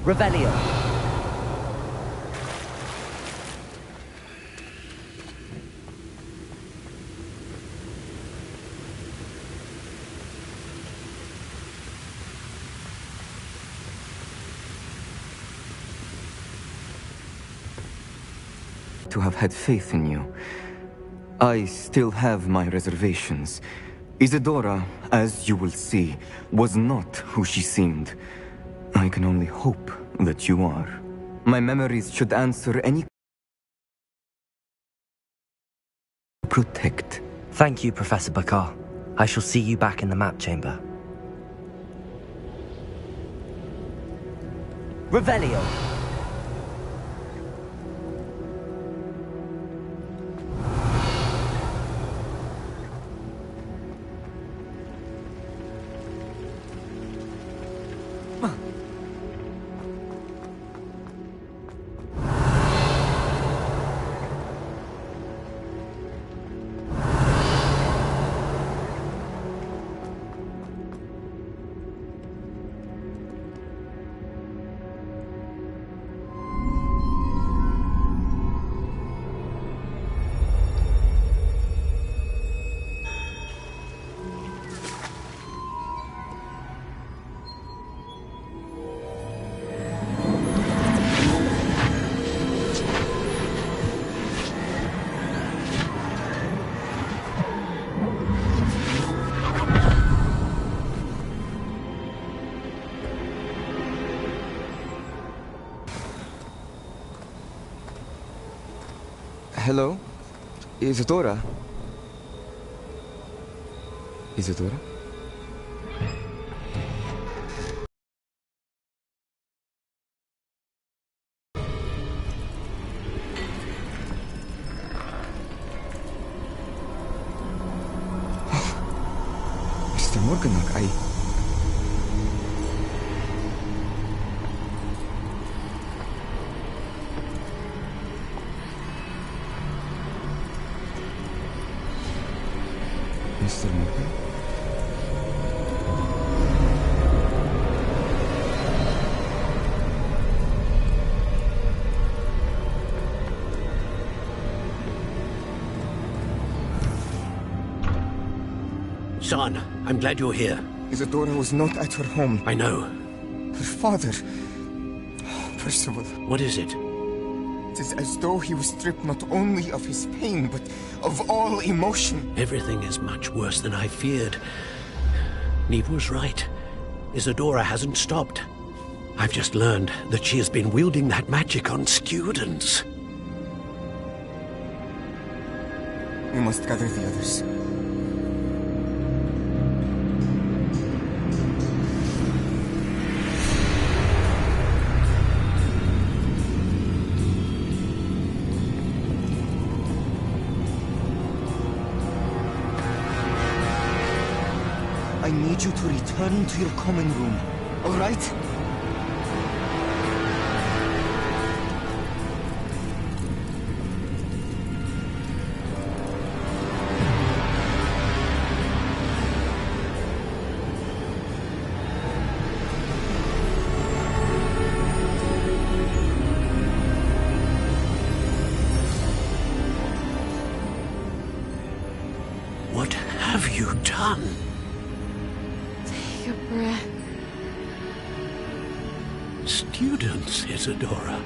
Revelio. To have had faith in you. I still have my reservations. Isadora, as you will see, was not who she seemed. I can only hope that you are. My memories should answer any... Protect. Thank you, Professor Bakar. I shall see you back in the map chamber. Revelio. Hello? Isadora? Isadora? Mr. Morganach, Mr. Morgan? Son, I'm glad you're here. Isadora was not at her home. I know. Her father... Percival. What is it? It is as though he was stripped not only of his pain, but of all emotion. Everything is much worse than I feared. Neve was right. Isadora hasn't stopped. I've just learned that she has been wielding that magic on students. We must gather the others. I need you to return to your common room, all right? What have you done? Take a breath. Students, Isadora.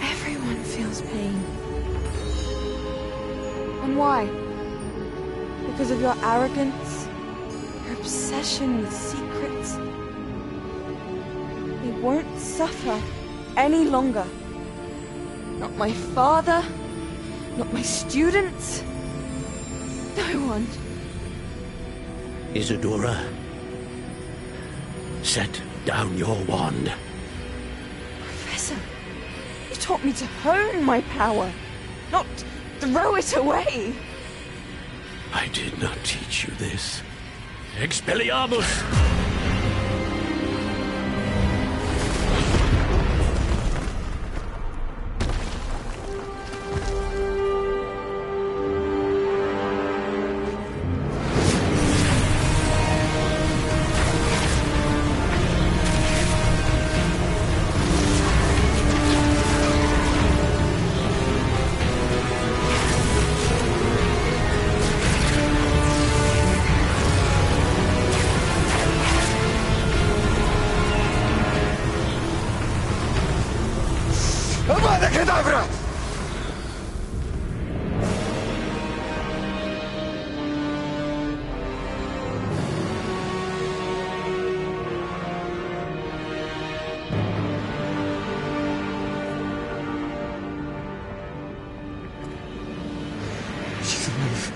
Everyone feels pain. And why? Because of your arrogance? Your obsession with secrets? They won't suffer any longer. Not my father, not my students, no one. Isadora, set down your wand. Professor, you taught me to hone my power, not throw it away. I did not teach you this. Expelliarmus! Kedavra! She's alive.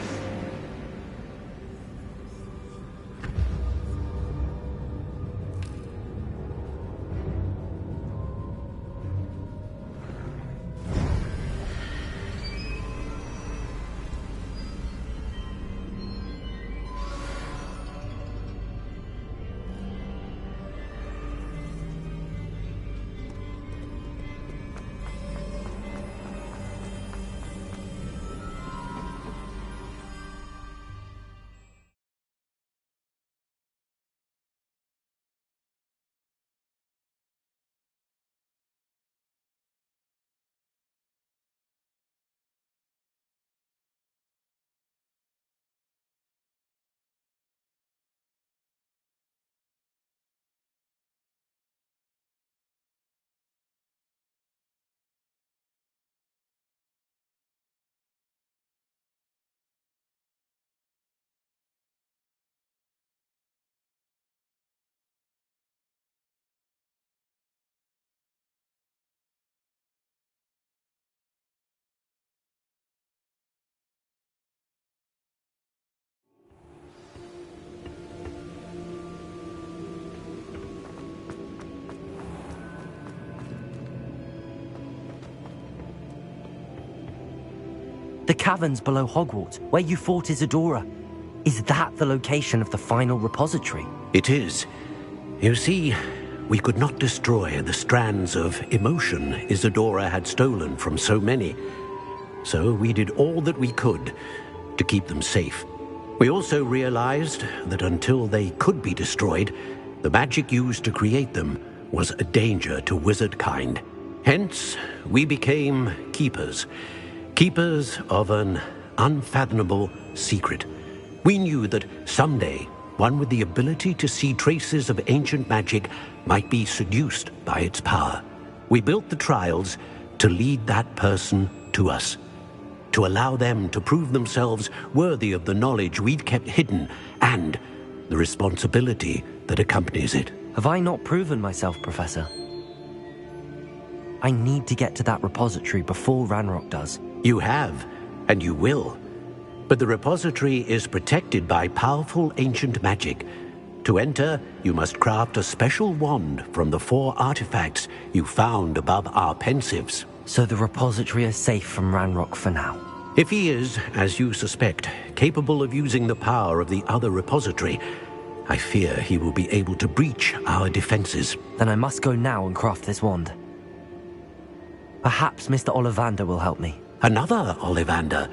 The caverns below Hogwarts, where you fought Isadora. Is that the location of the final repository? It is. You see, we could not destroy the strands of emotion Isadora had stolen from so many. So we did all that we could to keep them safe. We also realized that until they could be destroyed, the magic used to create them was a danger to wizard kind. Hence, we became keepers. Keepers of an unfathomable secret. We knew that someday, one with the ability to see traces of ancient magic might be seduced by its power. We built the trials to lead that person to us, to allow them to prove themselves worthy of the knowledge we'd kept hidden and the responsibility that accompanies it. Have I not proven myself, Professor? I need to get to that repository before Ranrock does. You have, and you will. But the repository is protected by powerful ancient magic. To enter, you must craft a special wand from the 4 artifacts you found above our pensives. So the repository is safe from Ranrock for now. If he is, as you suspect, capable of using the power of the other repository, I fear he will be able to breach our defenses. Then I must go now and craft this wand. Perhaps Mr. Ollivander will help me. Another Ollivander?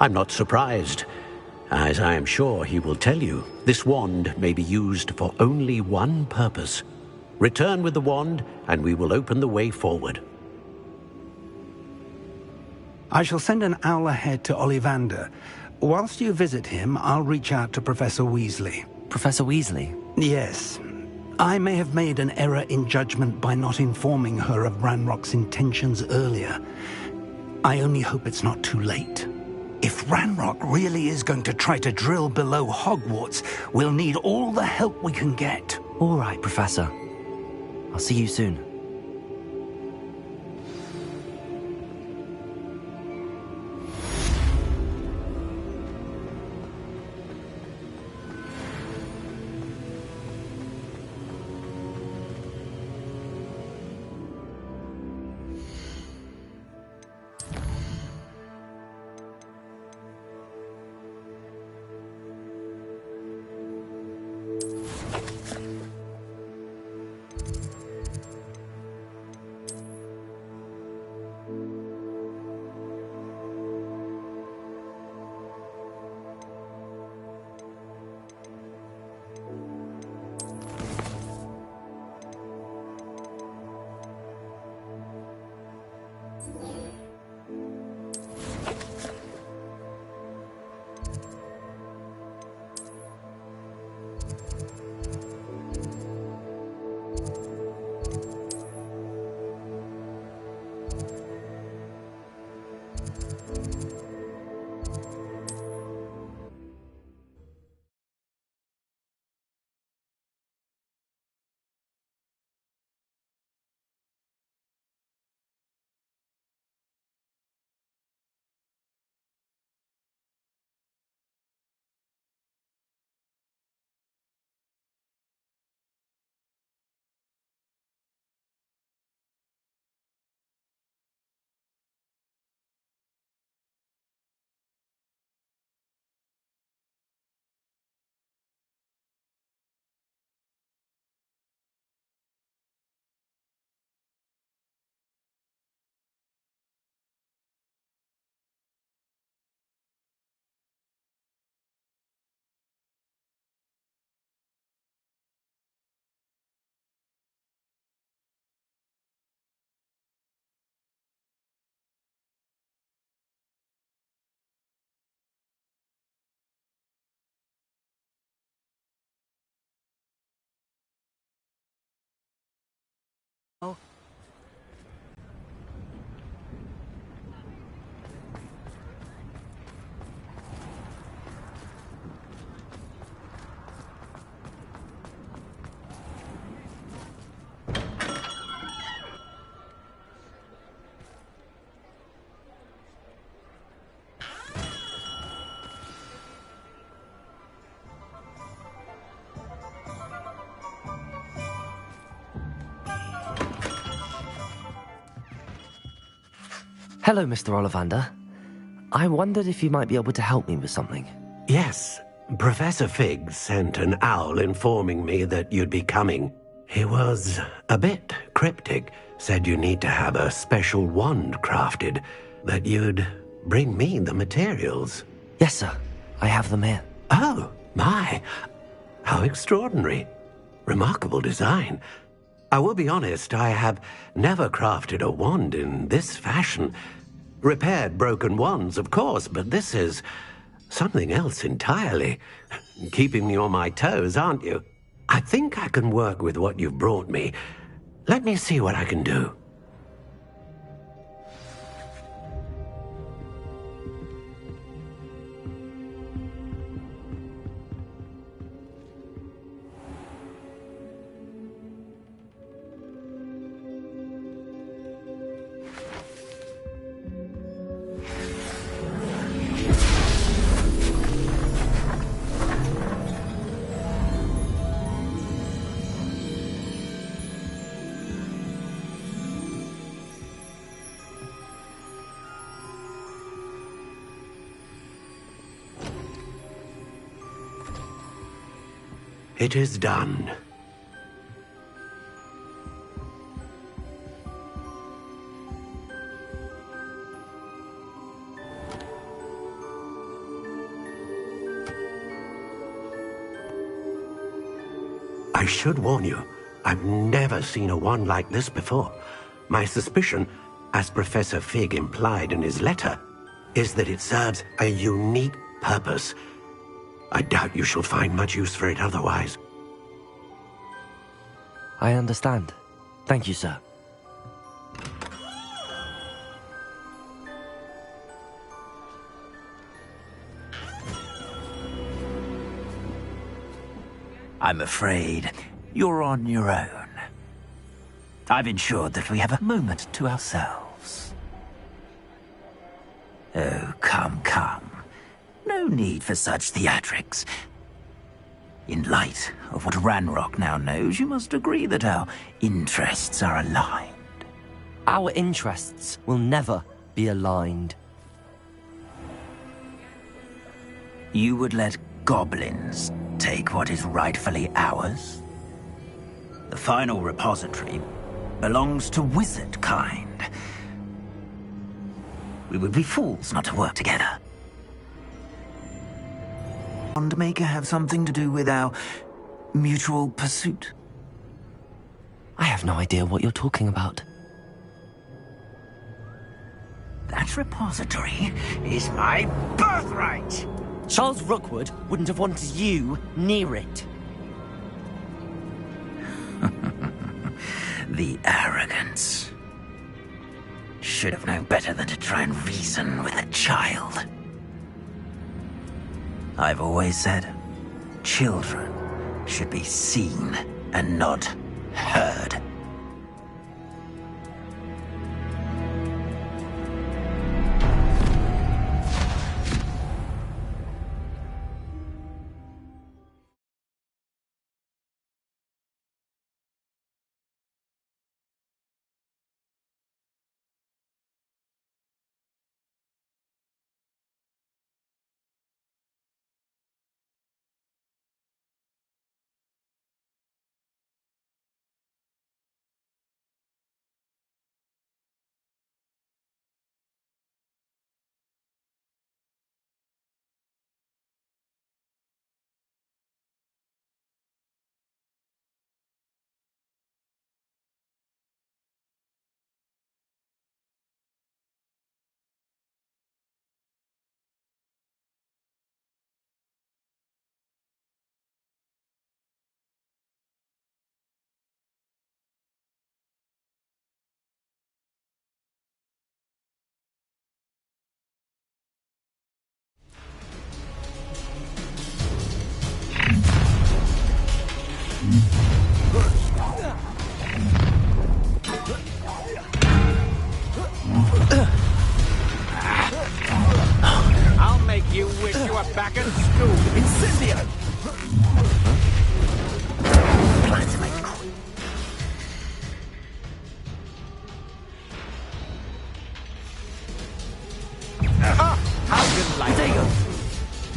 I'm not surprised. As I am sure he will tell you, this wand may be used for only one purpose. Return with the wand, and we will open the way forward. I shall send an owl ahead to Ollivander. Whilst you visit him, I'll reach out to Professor Weasley. Professor Weasley? Yes. I may have made an error in judgment by not informing her of Ranrock's intentions earlier. I only hope it's not too late. If Ranrock really is going to try to drill below Hogwarts, we'll need all the help we can get. All right, Professor. I'll see you soon. Hello, Mr. Ollivander. I wondered if you might be able to help me with something. Yes, Professor Fig sent an owl informing me that you'd be coming. He was a bit cryptic, said you need to have a special wand crafted, that you'd bring me the materials. Yes, sir. I have them here. Oh, my. How extraordinary. Remarkable design. I will be honest, I have never crafted a wand in this fashion. Repaired broken wands, of course, but this is something else entirely. Keeping me on my toes, aren't you? I think I can work with what you've brought me. Let me see what I can do. It is done. I should warn you, I've never seen a wand like this before. My suspicion, as Professor Fig implied in his letter, is that it serves a unique purpose. I doubt you shall find much use for it otherwise. I understand. Thank you, sir. I'm afraid you're on your own. I've ensured that we have a moment to ourselves. Oh, come, come. No need for such theatrics. In light of what Ranrock now knows, you must agree that our interests are aligned. Our interests will never be aligned. You would let goblins take what is rightfully ours? The final repository belongs to wizard kind. We would be fools not to work together. Wandmaker have something to do with our mutual pursuit? I have no idea what you're talking about. That repository is my birthright! Charles Rookwood wouldn't have wanted you near it. The arrogance. Should have known better than to try and reason with a child. I've always said, children should be seen and not heard.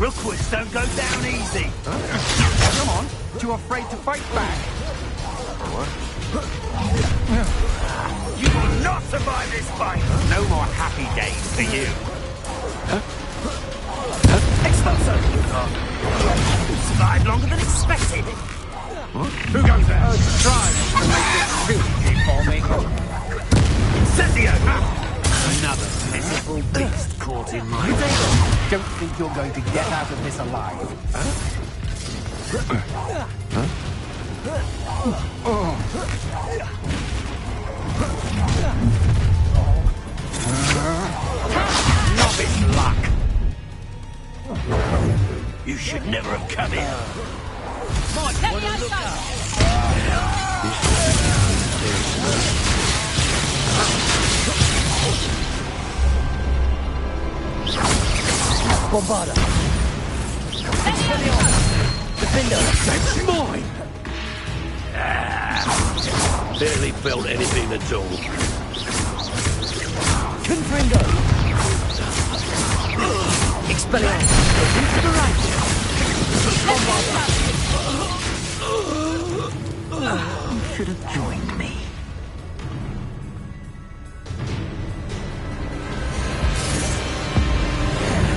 Rookwoods don't go down easy. Come on, too afraid to fight back? You will not survive this fight. No more happy days for you. Expulso! You survived longer than expected. Who goes there? Try to make this really easy for me. Incendio! Another miserable beast caught in my Don't think you're going to get out of this alive. Novice luck. You should never have come here. Bombarda. Defender. That's mine. Barely felt anything at all. Confringo. Expelliarmus. To the right. You should have joined me.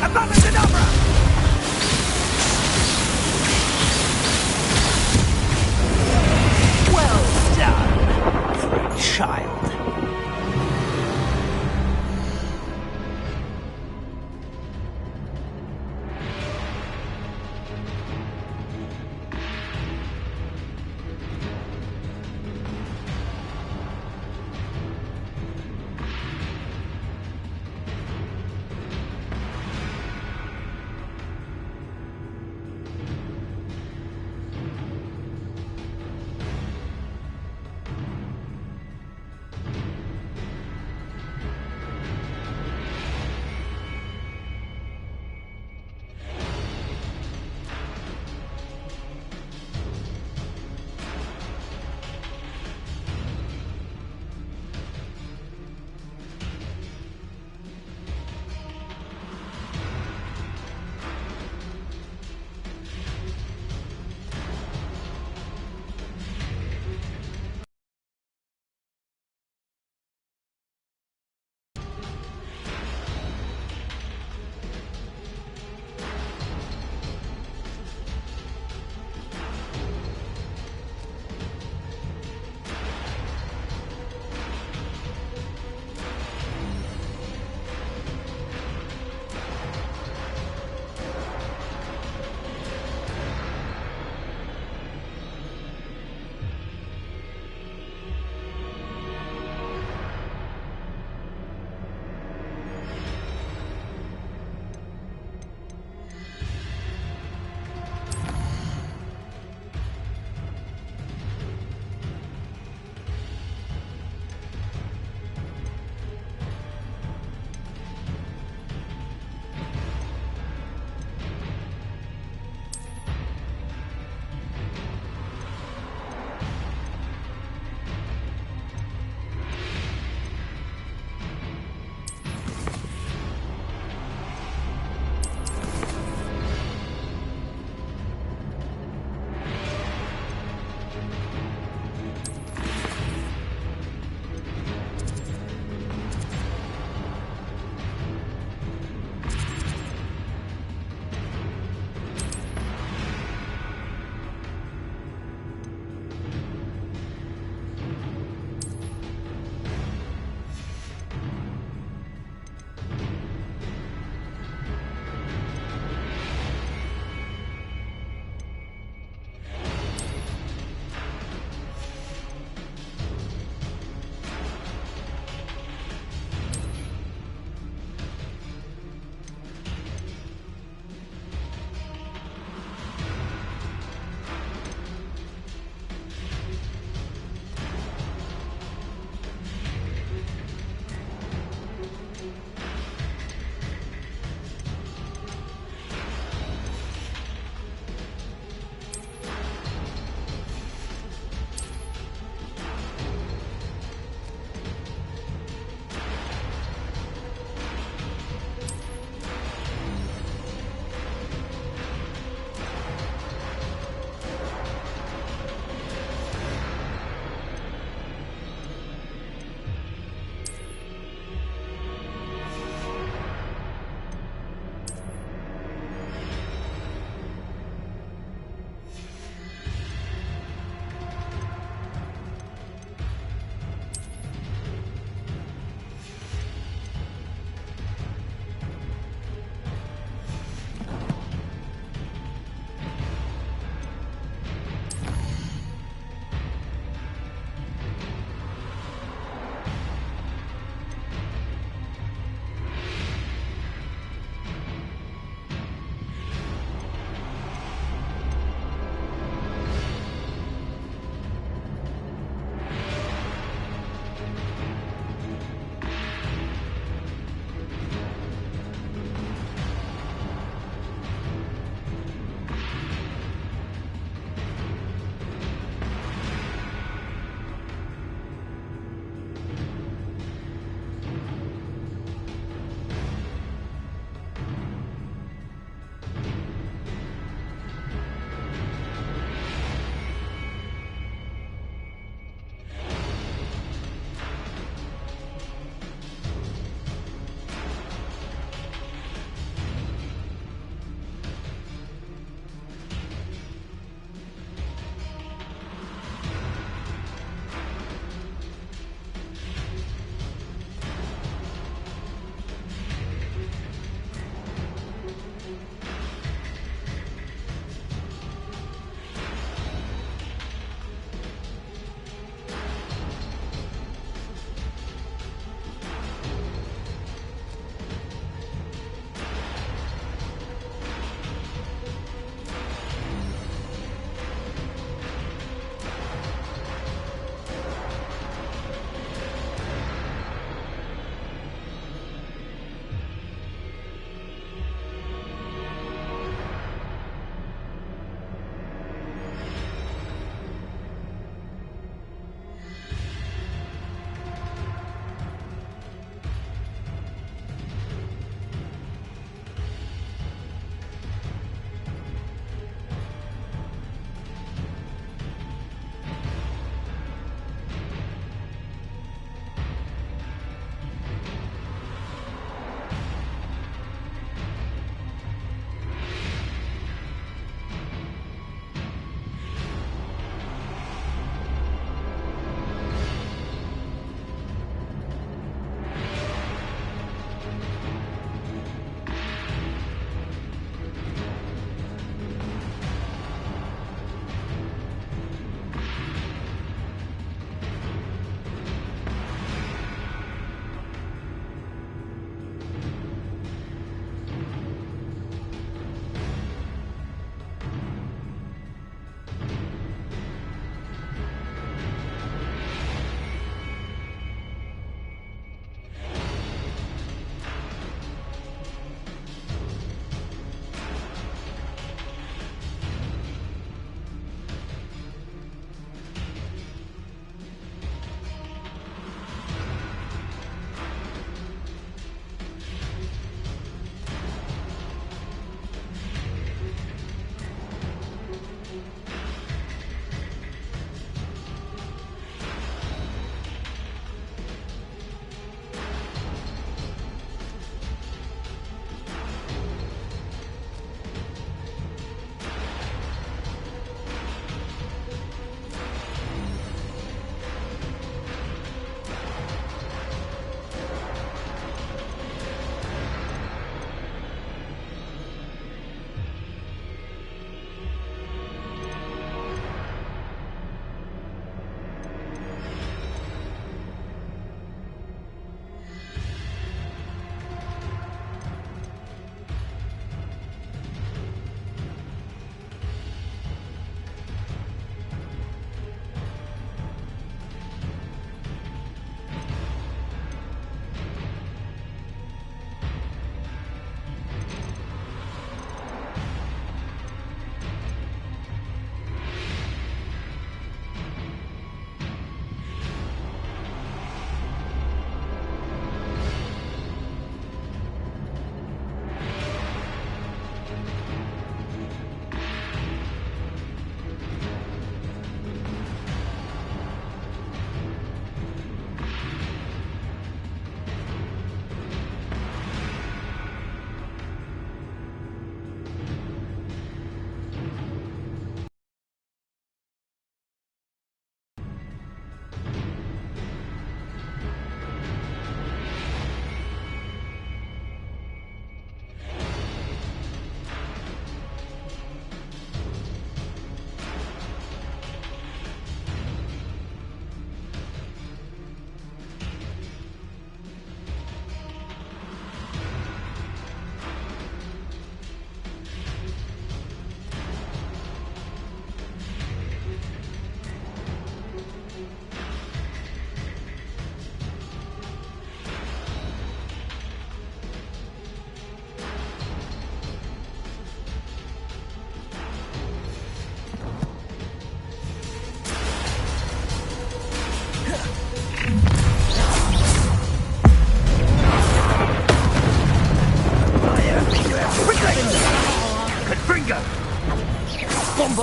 Abracadabra! Well done for a child.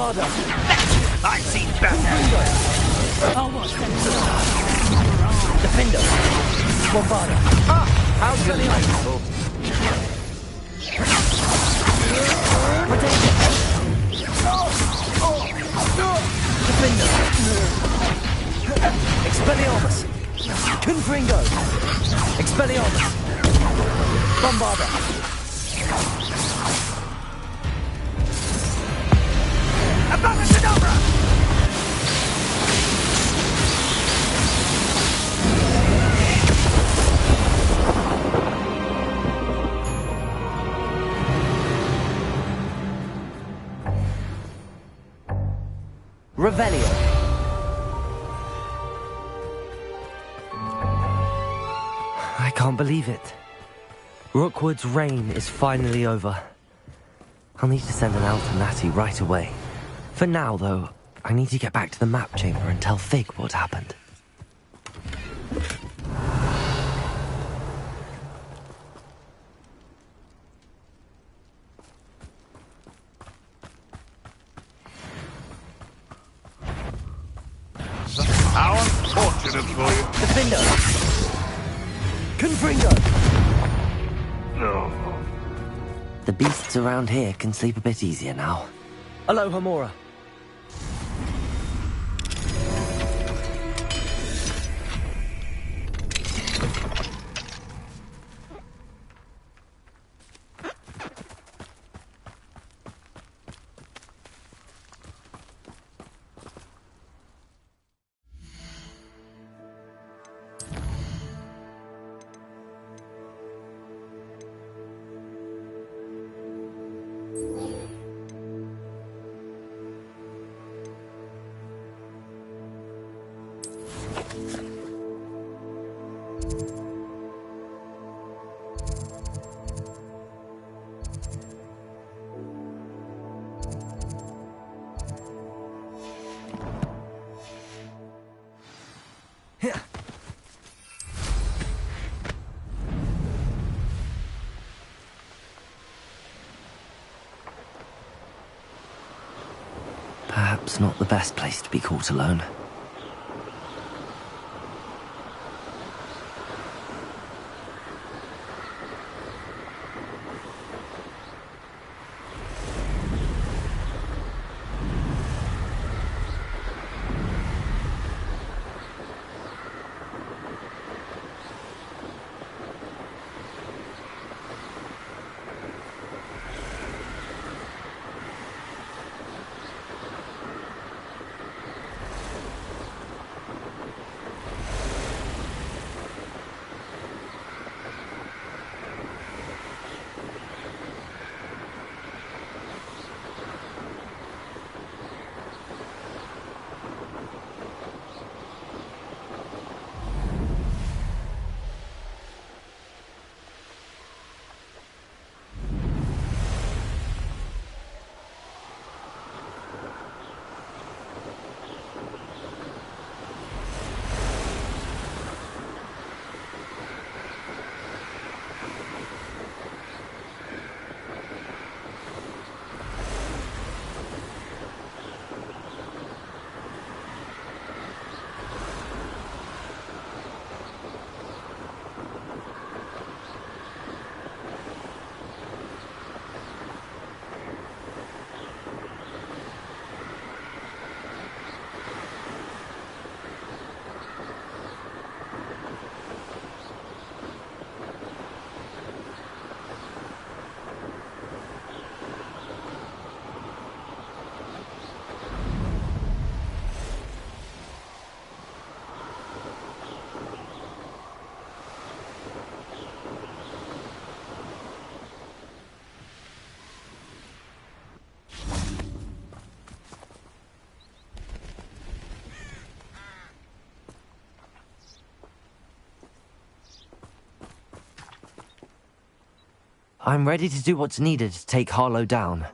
Bombarda! I've seen better! Defender! Bombarda! How delightful! Defender! Expelliarmus! Confringo! Expelliarmus! Bombarda! Abracadabra! Revelio! I can't believe it. Rookwood's reign is finally over. I'll need to send an owl to Natty right away. For now, though, I need to get back to the map chamber and tell Fig what happened. How unfortunate for you. Defender! Confringo! No. The beasts around here can sleep a bit easier now. Aloha Mora! Perhaps not the best place to be caught alone. I'm ready to do what's needed to take Harlow down.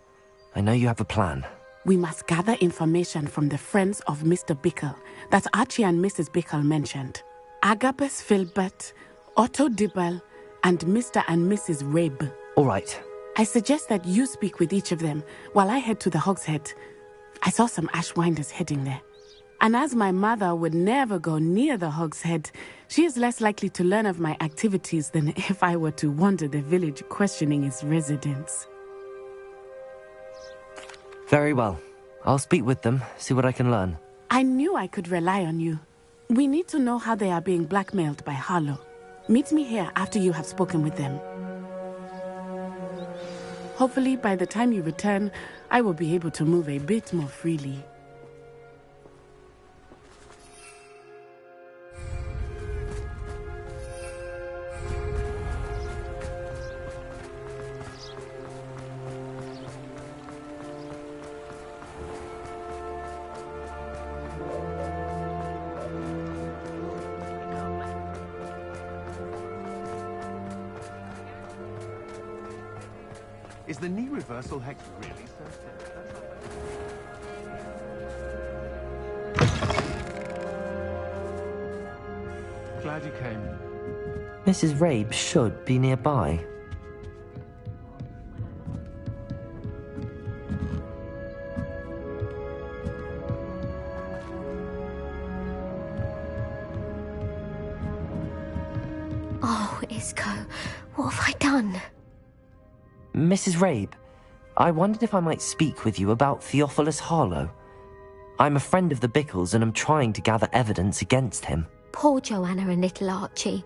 I know you have a plan. We must gather information from the friends of Mr. Bickle that Archie and Mrs. Bickle mentioned. Agabus Filbert, Otto Dibble, and Mr. and Mrs. Rabe. All right. I suggest that you speak with each of them while I head to the Hogshead. I saw some Ashwinders heading there. And as my mother would never go near the Hog's Head, she is less likely to learn of my activities than if I were to wander the village questioning its residents. Very well. I'll speak with them, see what I can learn. I knew I could rely on you. We need to know how they are being blackmailed by Harlow. Meet me here after you have spoken with them. Hopefully, by the time you return, I will be able to move a bit more freely. Is the knee reversal hex really so simple? Glad you came. Mrs. Rabe should be nearby. Oh, Isco, what have I done? Mrs. Rabe, I wondered if I might speak with you about Theophilus Harlow. I'm a friend of the Bickles and I'm trying to gather evidence against him. Poor Joanna and little Archie.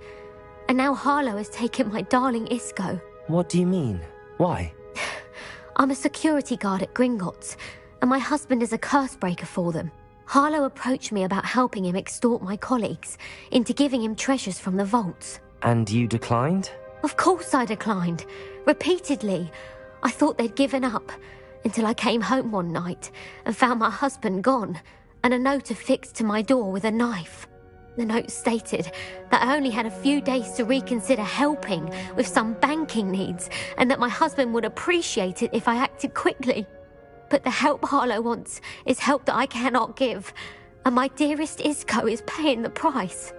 And now Harlow has taken my darling Isco. What do you mean? Why? I'm a security guard at Gringotts, and my husband is a curse breaker for them. Harlow approached me about helping him extort my colleagues into giving him treasures from the vaults. And you declined? Of course I declined. Repeatedly. I thought they'd given up, until I came home one night and found my husband gone, and a note affixed to my door with a knife. The note stated that I only had a few days to reconsider helping with some banking needs, and that my husband would appreciate it if I acted quickly. But the help Harlow wants is help that I cannot give, and my dearest Isco is paying the price.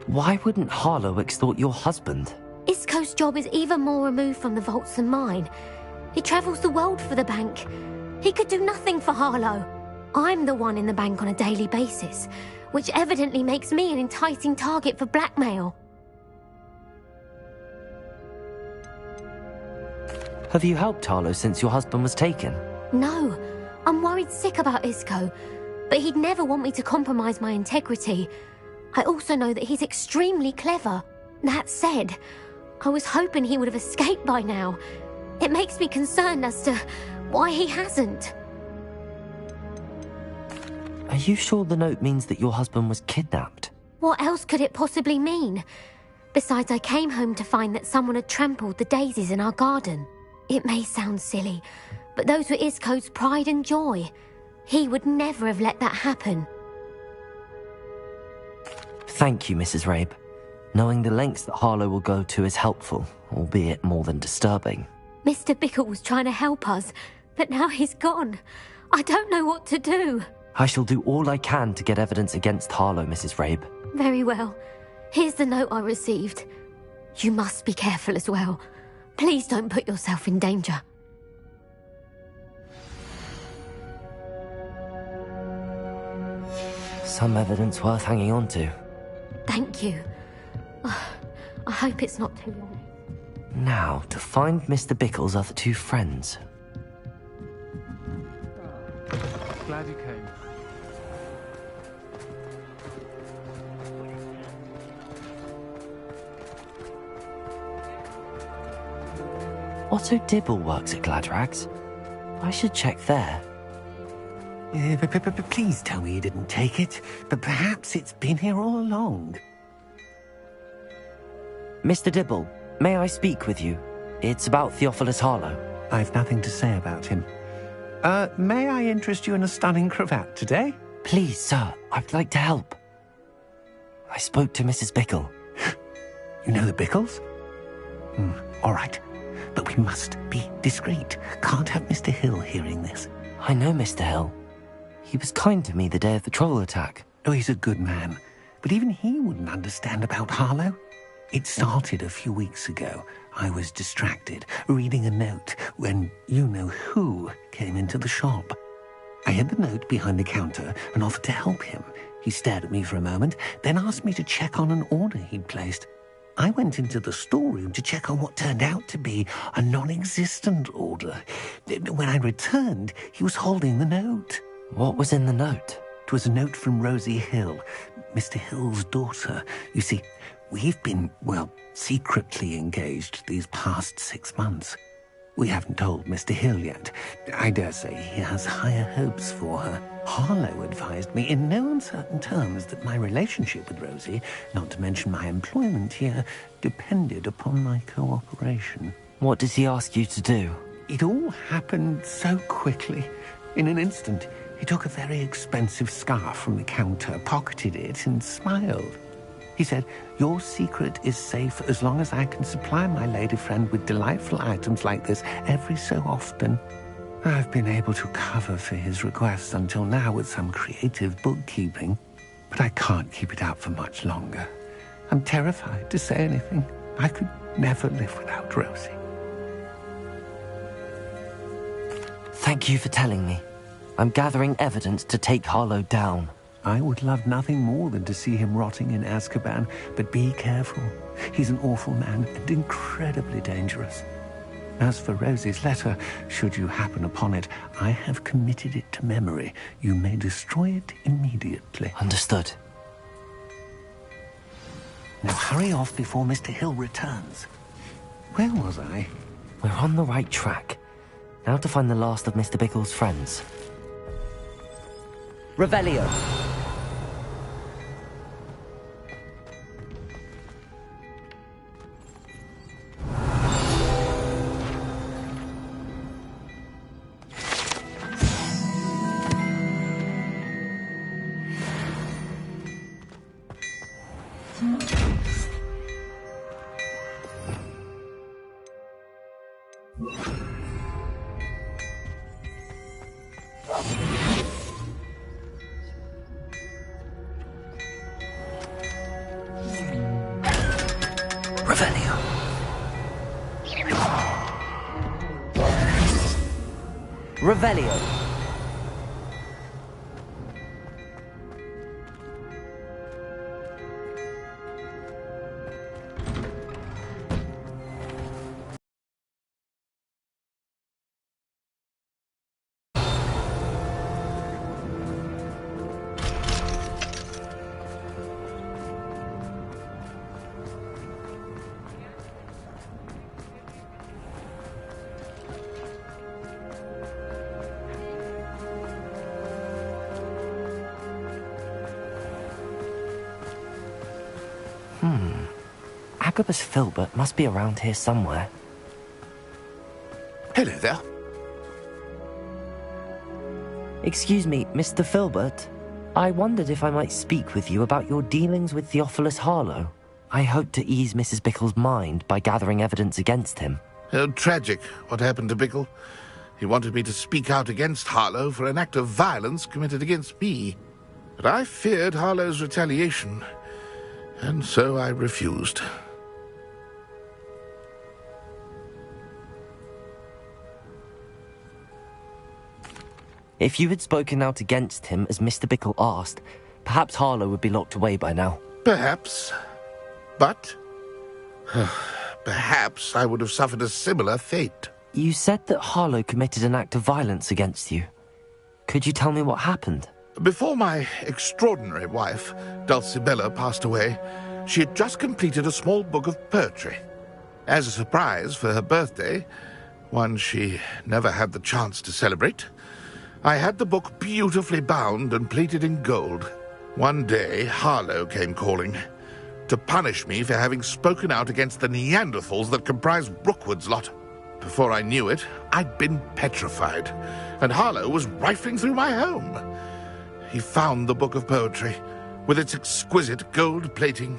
Why wouldn't Harlow extort your husband? Isco's job is even more removed from the vaults than mine. He travels the world for the bank. He could do nothing for Harlow. I'm the one in the bank on a daily basis, which evidently makes me an enticing target for blackmail. Have you helped Harlow since your husband was taken? No, I'm worried sick about Isco, but he'd never want me to compromise my integrity. I also know that he's extremely clever. That said, I was hoping he would have escaped by now. It makes me concerned as to why he hasn't. Are you sure the note means that your husband was kidnapped? What else could it possibly mean? Besides, I came home to find that someone had trampled the daisies in our garden. It may sound silly, but those were Isco's pride and joy. He would never have let that happen. Thank you, Mrs. Rabe. Knowing the lengths that Harlow will go to is helpful, albeit more than disturbing. Mr. Bickle was trying to help us, but now he's gone. I don't know what to do. I shall do all I can to get evidence against Harlow, Mrs. Rabe. Very well. Here's the note I received. You must be careful as well. Please don't put yourself in danger. Some evidence worth hanging on to. Thank you. I hope it's not too long. Now, to find Mr. Bickle's other two friends. Glad you came. Otto Dibble works at Gladrags. I should check there. Please tell me you didn't take it, but perhaps it's been here all along. Mr. Dibble, may I speak with you? It's about Theophilus Harlow. I've nothing to say about him. May I interest you in a stunning cravat today? Please, sir, I'd like to help. I spoke to Mrs. Bickle. You know the Bickles? All right, but we must be discreet. Can't have Mr. Hill hearing this. I know Mr. Hill. He was kind to me the day of the troll attack. Oh, he's a good man, but even he wouldn't understand about Harlow. It started a few weeks ago. I was distracted, reading a note, when you-know-who came into the shop. I hid the note behind the counter and offered to help him. He stared at me for a moment, then asked me to check on an order he'd placed. I went into the storeroom to check on what turned out to be a non-existent order. When I returned, he was holding the note. What was in the note? It was a note from Rosie Hill, Mr. Hill's daughter. You see, we've been, well, secretly engaged these past 6 months. We haven't told Mr. Hill yet. I dare say he has higher hopes for her. Harlow advised me in no uncertain terms that my relationship with Rosie, not to mention my employment here, depended upon my cooperation. What does he ask you to do? It all happened so quickly. In an instant, he took a very expensive scarf from the counter, pocketed it, and smiled. He said, "Your secret is safe as long as I can supply my lady friend with delightful items like this every so often." I've been able to cover for his requests until now with some creative bookkeeping, but I can't keep it up for much longer. I'm terrified to say anything. I could never live without Rosie. Thank you for telling me. I'm gathering evidence to take Harlow down. I would love nothing more than to see him rotting in Azkaban, but be careful. He's an awful man and incredibly dangerous. As for Rosie's letter, should you happen upon it, I have committed it to memory. You may destroy it immediately. Understood. Now hurry off before Mr. Hill returns. Where was I? We're on the right track. Now to find the last of Mr. Bickle's friends. Revelio. Revelio. Agabus Filbert must be around here somewhere. Hello there. Excuse me, Mr. Filbert. I wondered if I might speak with you about your dealings with Theophilus Harlow. I hope to ease Mrs. Bickle's mind by gathering evidence against him. Oh, tragic what happened to Bickle. He wanted me to speak out against Harlow for an act of violence committed against me. But I feared Harlow's retaliation, and so I refused. If you had spoken out against him as Mr. Bickle asked, perhaps Harlow would be locked away by now. Perhaps. But perhaps I would have suffered a similar fate. You said that Harlow committed an act of violence against you. Could you tell me what happened? Before my extraordinary wife, Dulcibella, passed away, she had just completed a small book of poetry. As a surprise for her birthday, one she never had the chance to celebrate, I had the book beautifully bound and plated in gold. One day, Harlow came calling to punish me for having spoken out against the Neanderthals that comprised Rookwood's lot. Before I knew it, I'd been petrified, and Harlow was rifling through my home. He found the book of poetry, with its exquisite gold plating.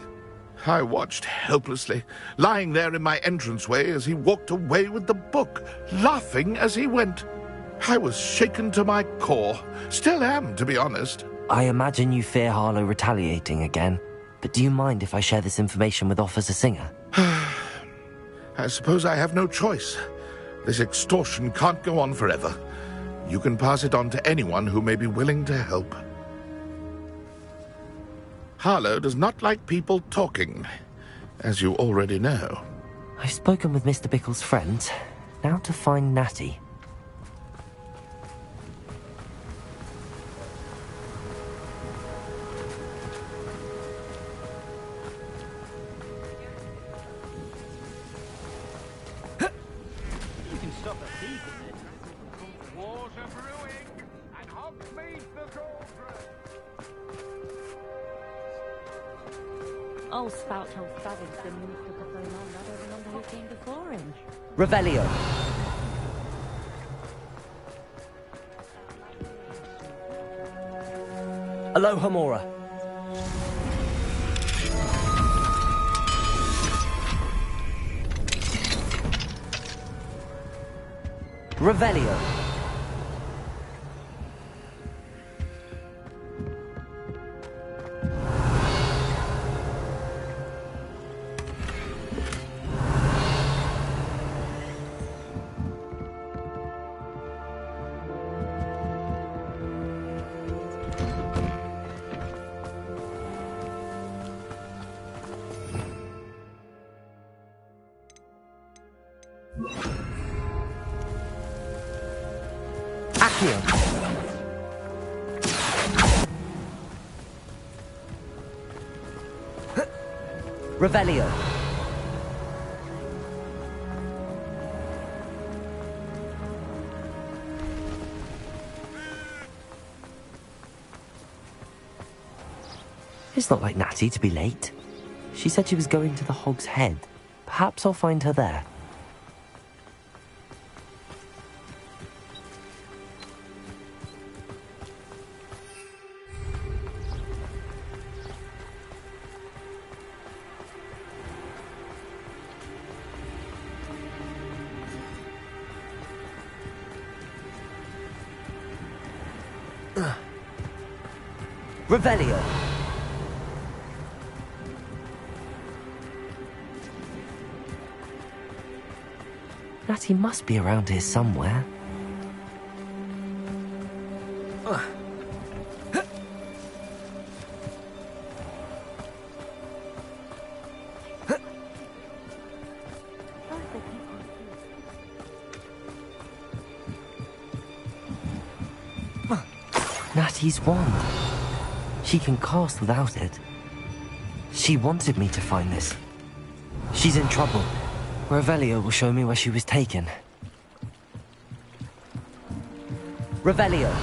I watched helplessly, lying there in my entranceway as he walked away with the book, laughing as he went. I was shaken to my core. Still am, to be honest. I imagine you fear Harlow retaliating again. but do you mind if I share this information with Officer Singer? I suppose I have no choice. This extortion can't go on forever. You can pass it on to anyone who may be willing to help. Harlow does not like people talking, as you already know. I've spoken with Mr. Bickle's friends. Now to find Natty. You can stop a thief in it. Wars are brewing, and Hogsmeade the cauldron. Old spout told Stabbing's been minister for so long, I don't remember who came before him. Revelio. Aloha Mora. Revelio. Accio. Revelio. It's not like Natty to be late. She said she was going to the Hog's Head. Perhaps I'll find her there. Revelio. Natty must be around here somewhere. Natty's wand. She can cast without it. She wanted me to find this. She's in trouble. Revelio will show me where she was taken. Revelio.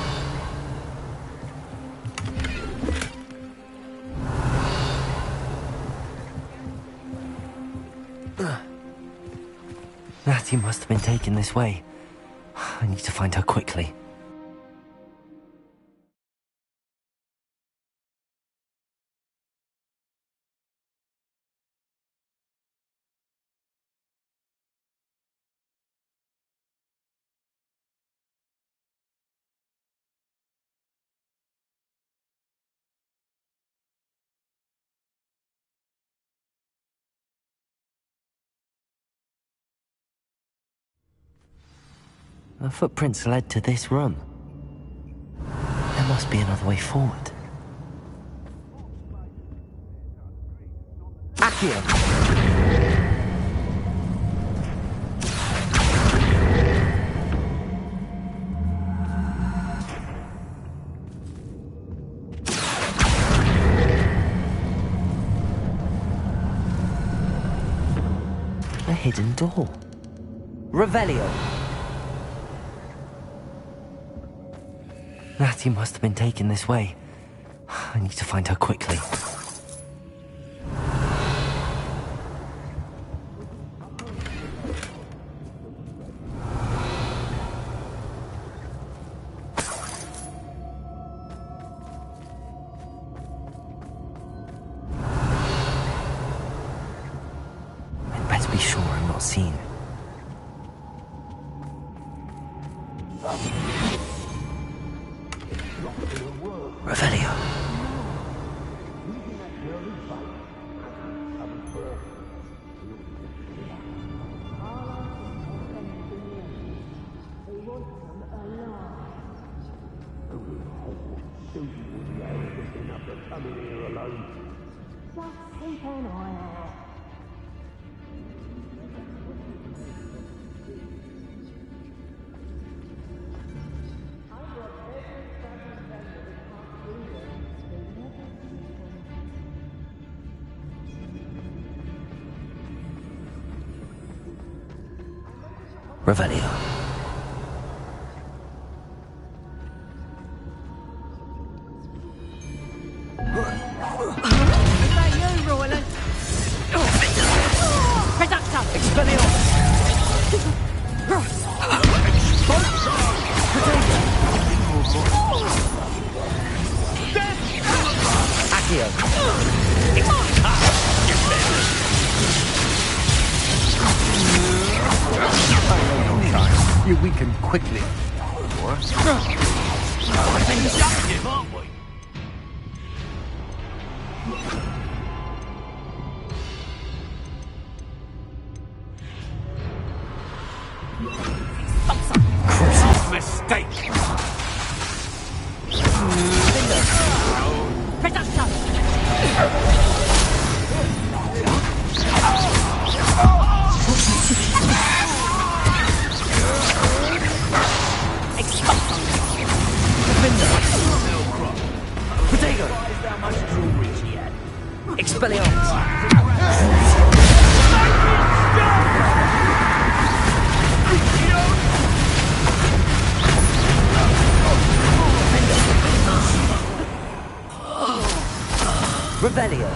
Natty must have been taken this way. I need to find her quickly. The footprints led to this room. There must be another way forward. Accio! A hidden door. Revelio. Natty must have been taken this way. I need to find her quickly. I'd better be sure I'm not seen. Revelio. come in here alone. Just keep an eye out. Revelio. Is that you, Roland? Reducto! Expelliarmus! Accio! You weaken quickly. Productive, aren't we? Mistake. Protego! How much jewelry she had? Expelliarmus! Revelio!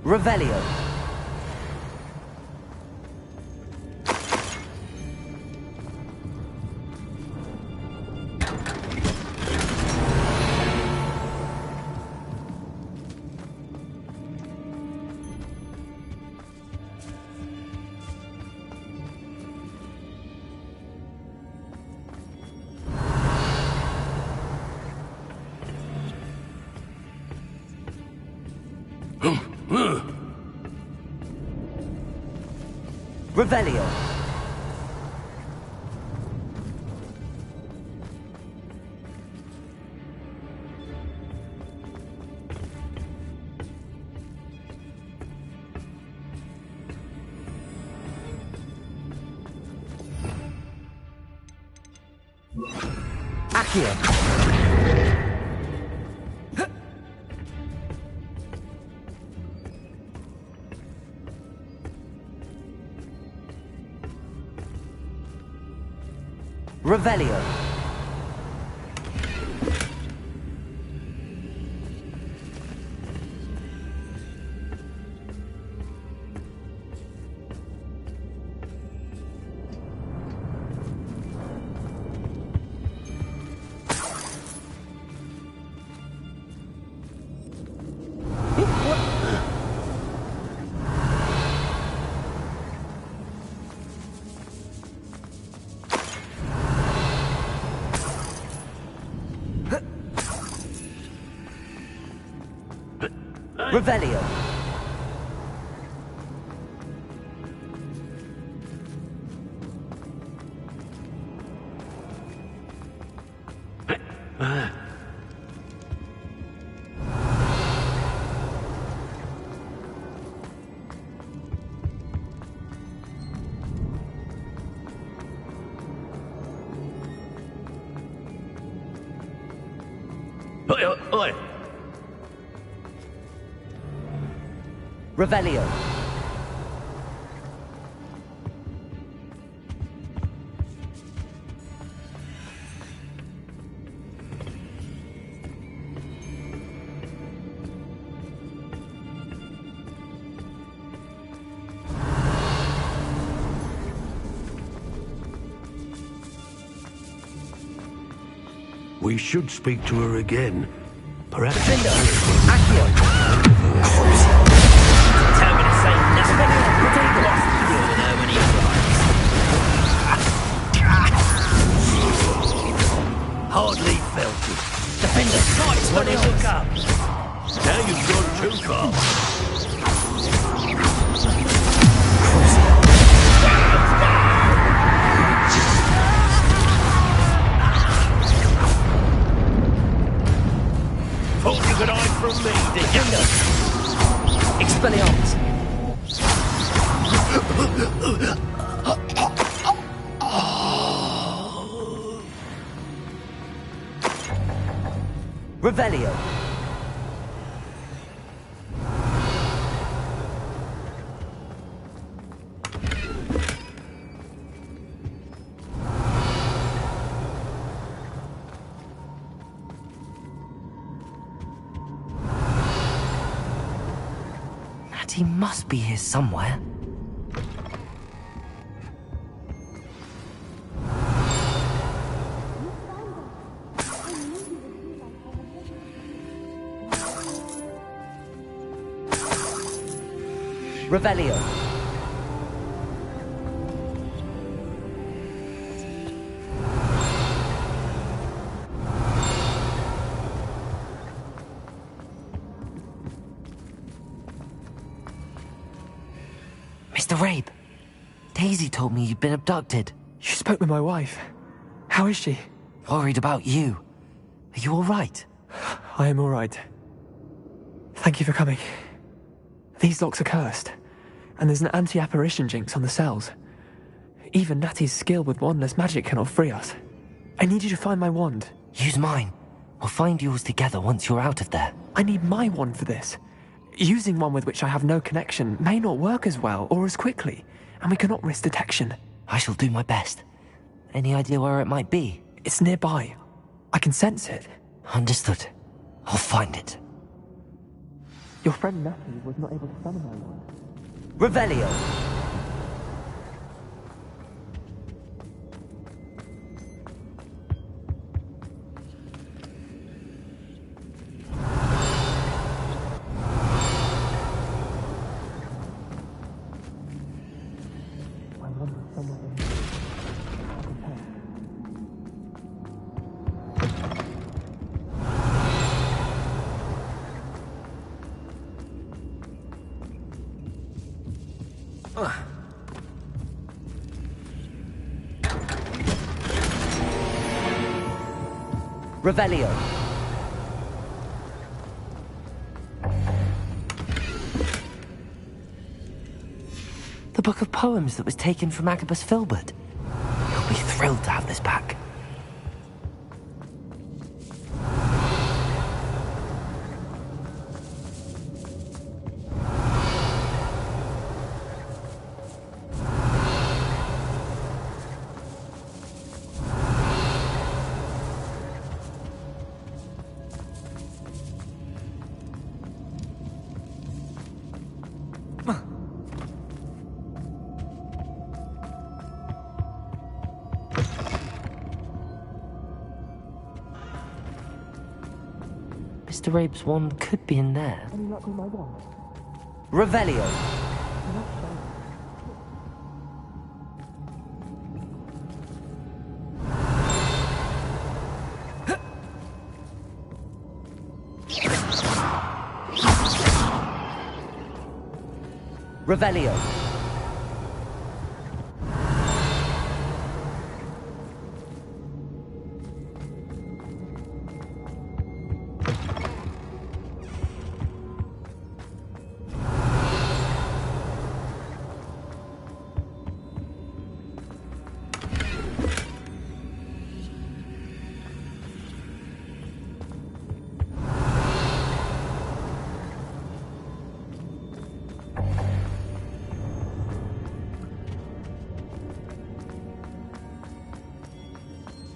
Revelio. Revelio. Accio. Revelio. Revelio. Oi! Revelio. We should speak to her again. Perhaps. Defender! Accio! Tell me to say nothing. Potato! You'll know when he arrives. Hardly felt it. Defender! Sights when they look up. Now you've gone too far. Thought you could hide from me, did you? Expelliarmus! Revelio! He must be here somewhere. Revelio. Mr. Rabe, Daisy told me you'd been abducted. You spoke with my wife. How is she? Worried about you. Are you all right? I am all right. Thank you for coming. These locks are cursed, and there's an anti-apparition jinx on the cells. Even Natty's skill with wandless magic cannot free us. I need you to find my wand. Use mine. We'll find yours together once you're out of there. I need my wand for this. Using one with which I have no connection may not work as well or as quickly, and we cannot risk detection. I shall do my best. Any idea where it might be? It's nearby. I can sense it. Understood. I'll find it. Your friend Natty was not able to summon my wand. Revelio! Revelio. The book of poems that was taken from Agabus Filbert. He'll be thrilled to have this back. Mr. Rabe's wand could be in there. Revelio. Revelio.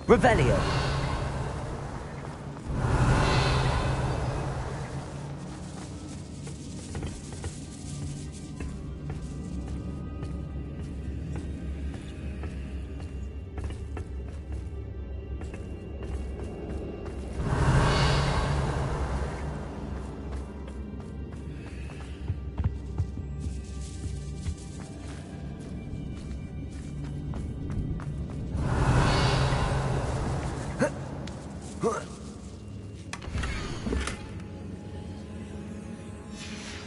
Revelio.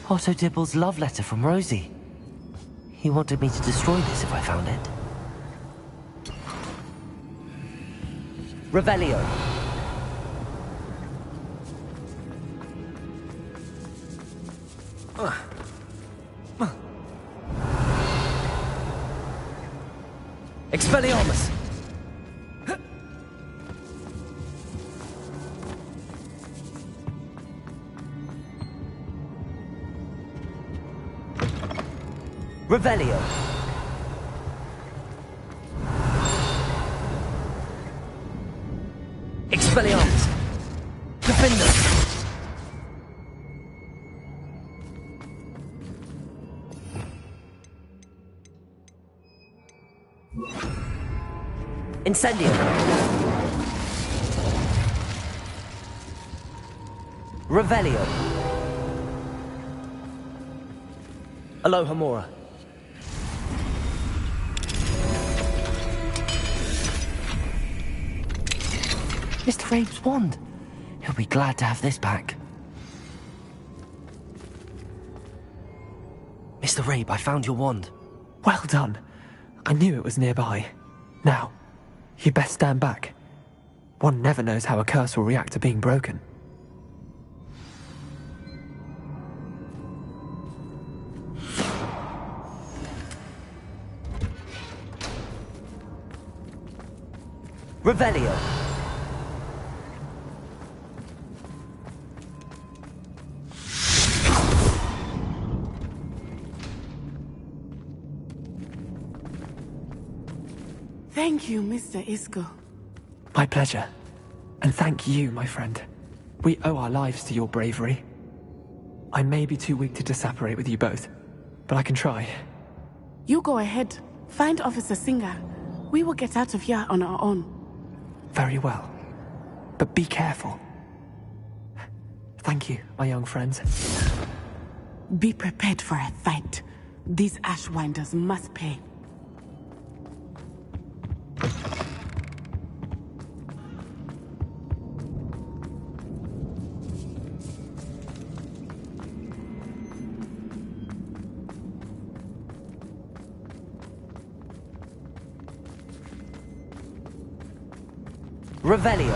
Otto Dibble's love letter from Rosie. He wanted me to destroy this if I found it. Revelio. Expelliarmus! Revelio. Expelliarmus! Defender! Incendio! Revelio! Aloha Mora. Mr. Rabe's wand. He'll be glad to have this back. Mr. Rabe, I found your wand. Well done. I knew it was nearby. Now, you best stand back. One never knows how a curse will react to being broken. Revelio. Thank you, Mr. Isco. My pleasure. And thank you, my friend. We owe our lives to your bravery. I may be too weak to disapparate with you both, but I can try. You go ahead. Find Officer Singer. We will get out of here on our own. Very well. But be careful. Thank you, my young friends. Be prepared for a fight. These Ashwinders must pay. Revelio.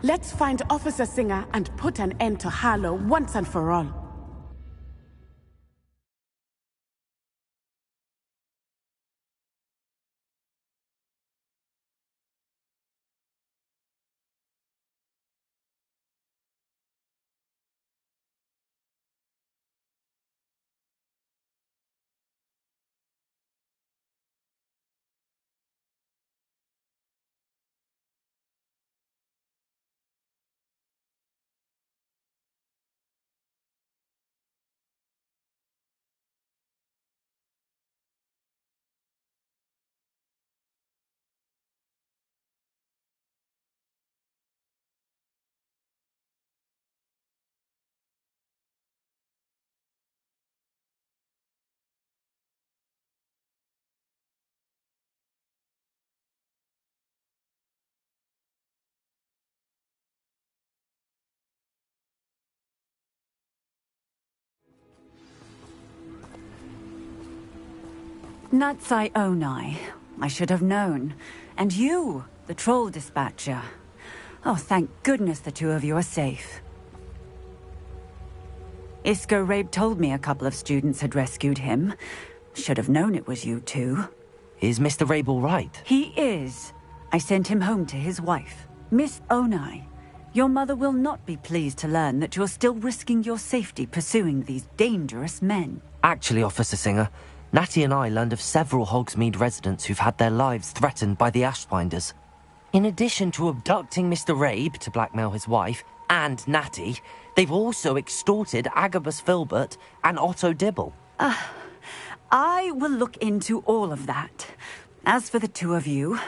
Let's find Officer Singer and put an end to Harlow once and for all. Natsai Onai. I should have known. And you, the troll dispatcher. Oh, thank goodness the two of you are safe. Isco Rabe told me a couple of students had rescued him. Should have known it was you two. Is Mr. Rabe all right? He is. I sent him home to his wife. Miss Onai, your mother will not be pleased to learn that you're still risking your safety pursuing these dangerous men. Actually, Officer Singer, Natty and I learned of several Hogsmeade residents who've had their lives threatened by the Ashwinders. In addition to abducting Mr. Rabe to blackmail his wife and Natty, they've also extorted Agabus Filbert and Otto Dibble. I will look into all of that. As for the two of you,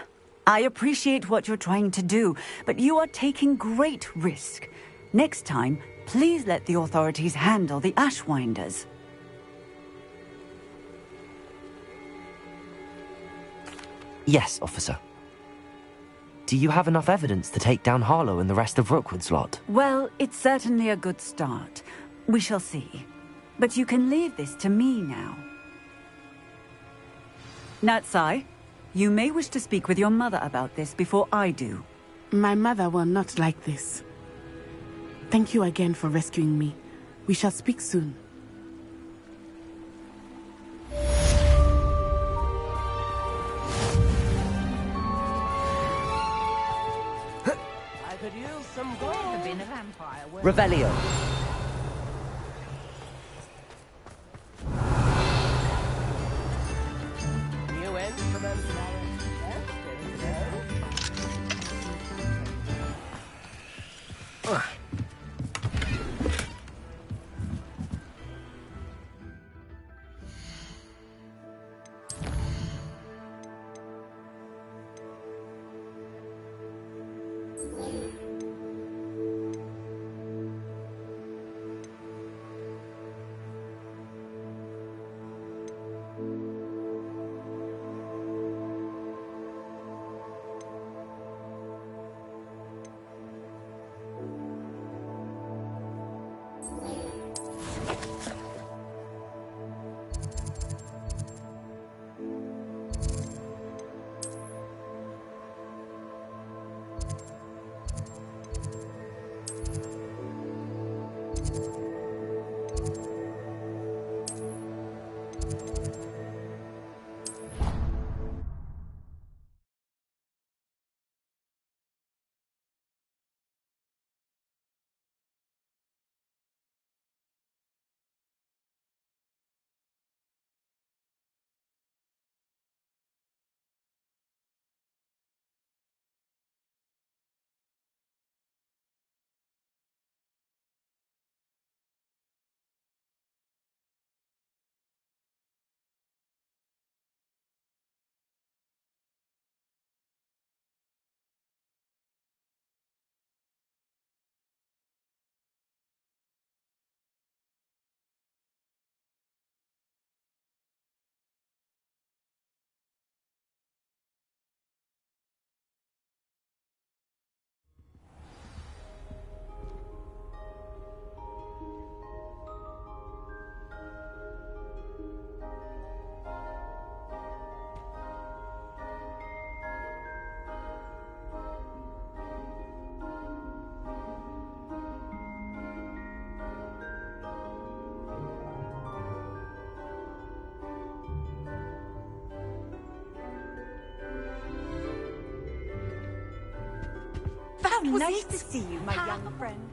I appreciate what you're trying to do, but you are taking great risk. Next time, Please let the authorities handle the Ashwinders. Yes, officer. Do you have enough evidence to take down Harlow and the rest of Rookwood's lot? Well, it's certainly a good start. We shall see. But you can leave this to me now. Natsai, you may wish to speak with your mother about this before I do. My mother will not like this. Thank you again for rescuing me. We shall speak soon. I could use some gold. Been a vampire. Revelio. New instruments. Nice to see you, my young friend.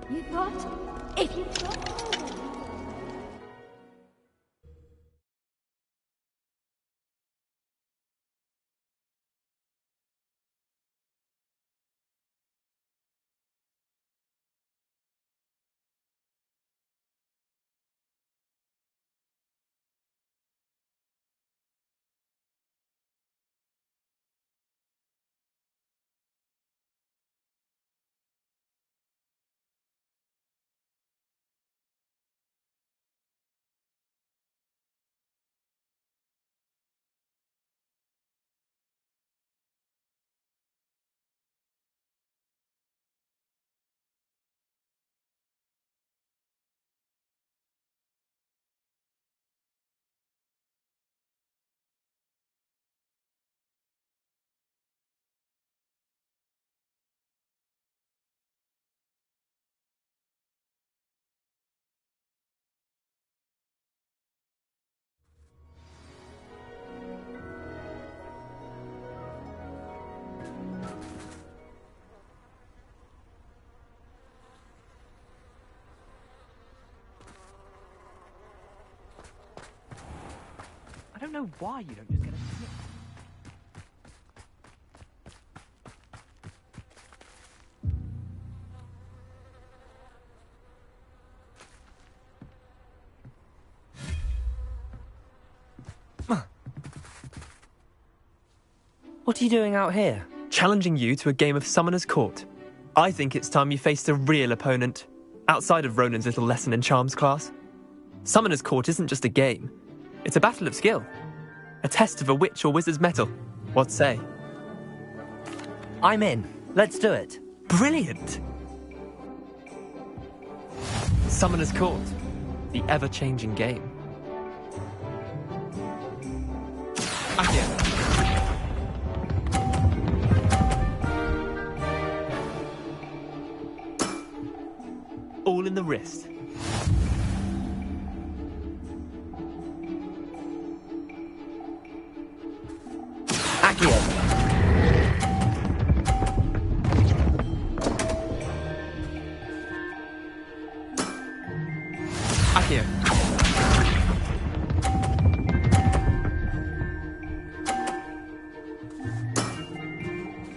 You thought if you know why you don't just get a... What are you doing out here? Challenging you to a game of Summoner's Court. I think it's time you faced a real opponent, outside of Ronan's little lesson in charms class. Summoner's Court isn't just a game. It's a battle of skill. A test of a witch or wizard's mettle. What say? I'm in. Let's do it. Brilliant! Summoner's Court. The ever-changing game. Accio. All in the wrist. Accio. Accio.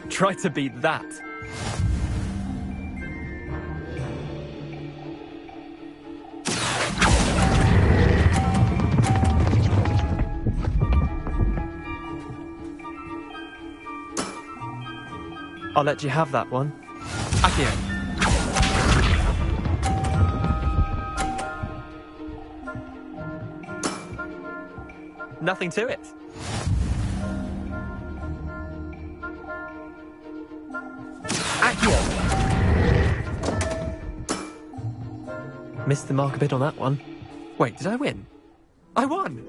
Try to beat that. I'll let you have that one. Accio. Nothing to it. Accio. Missed the mark a bit on that one. Wait, did I win? I won!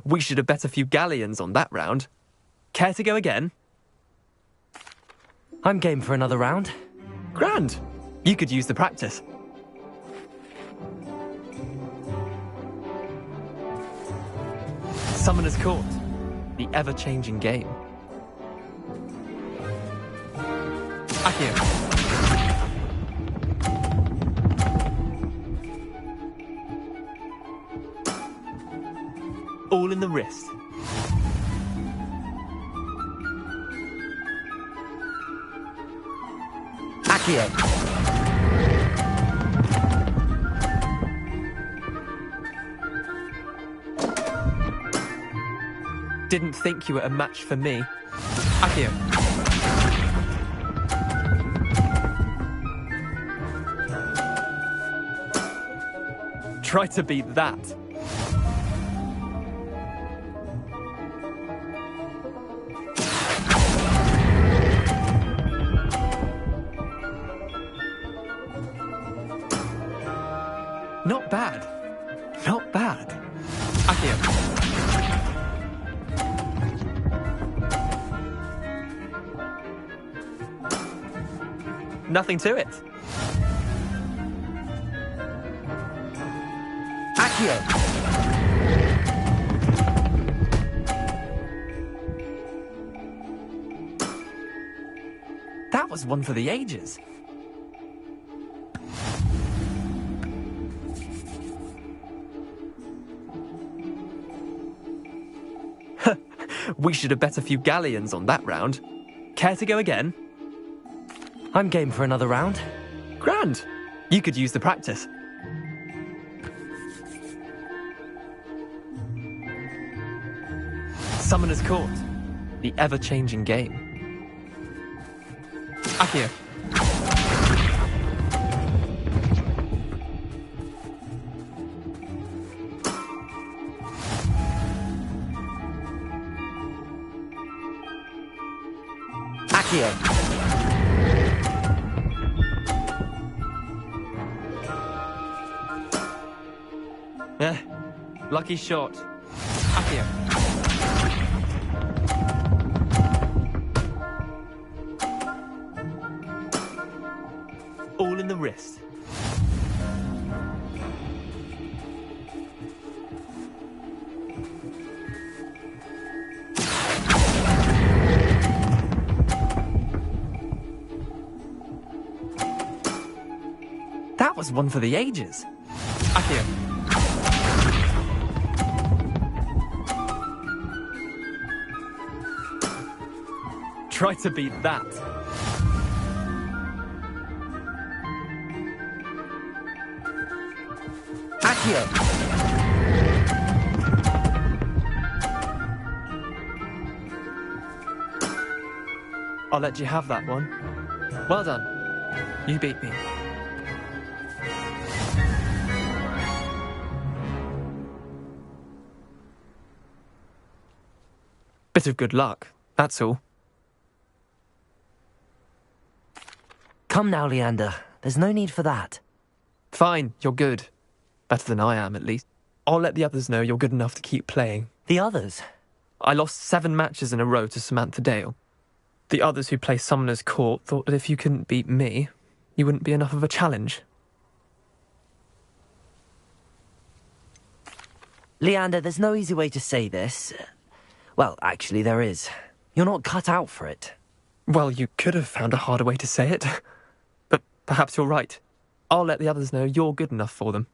We should have bet a few galleons on that round. Care to go again? I'm game for another round. Grand! You could use the practice. Summoner's Court. The ever-changing game. Accio. All in the wrist. Accio. Didn't think you were a match for me. Accio. Try to beat that. Not bad. Not bad. Accio. Nothing to it. Accio. That was one for the ages. We should have bet a few galleons on that round. Care to go again? I'm game for another round. Grand! You could use the practice. Summoner's Court. The ever-changing game. Accio. Accio. Lucky shot. Accio. All in the wrist. was one for the ages. Accio. Try to beat that. Accio. I'll let you have that one. Well done. You beat me. Bit of good luck, that's all. Come now, Leander. There's no need for that. Fine, you're good. Better than I am, at least. I'll let the others know you're good enough to keep playing. The others? I lost 7 matches in a row to Samantha Dale. The others who play Summoner's Court thought that if you couldn't beat me, you wouldn't be enough of a challenge. Leander, there's no easy way to say this. Well, actually, there is. You're not cut out for it. Well, you could have found a harder way to say it. But perhaps you're right. I'll let the others know you're good enough for them.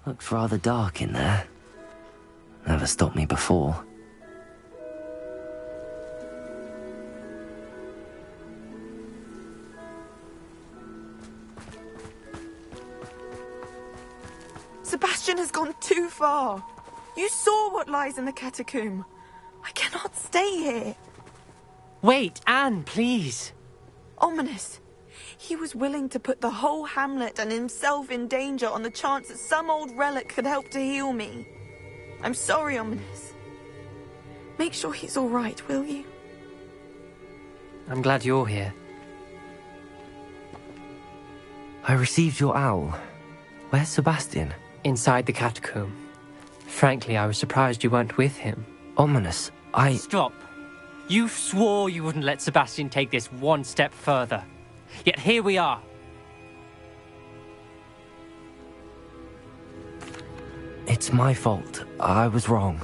Looks rather dark in there. Never stopped me before. Sebastian has gone too far. You saw what lies in the catacomb. I cannot stay here. Wait, Anne, please. Ominous. He was willing to put the whole hamlet and himself in danger on the chance that some old relic could help to heal me. I'm sorry, Ominous. Make sure he's all right, will you? I'm glad you're here. I received your owl. Where's Sebastian? Inside the catacomb. Frankly, I was surprised you weren't with him. Ominous, Stop. You swore you wouldn't let Sebastian take this one step further. Yet here we are. It's my fault. I was wrong.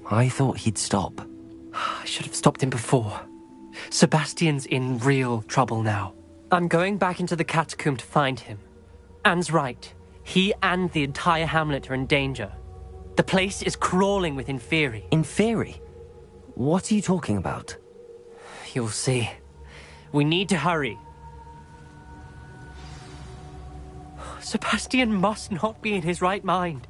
I thought he'd stop. I should have stopped him before. Sebastian's in real trouble now. I'm going back into the catacomb to find him. Anne's right. He and the entire hamlet are in danger. The place is crawling with Inferi. Inferi? What are you talking about? You'll see. We need to hurry. Sebastian must not be in his right mind.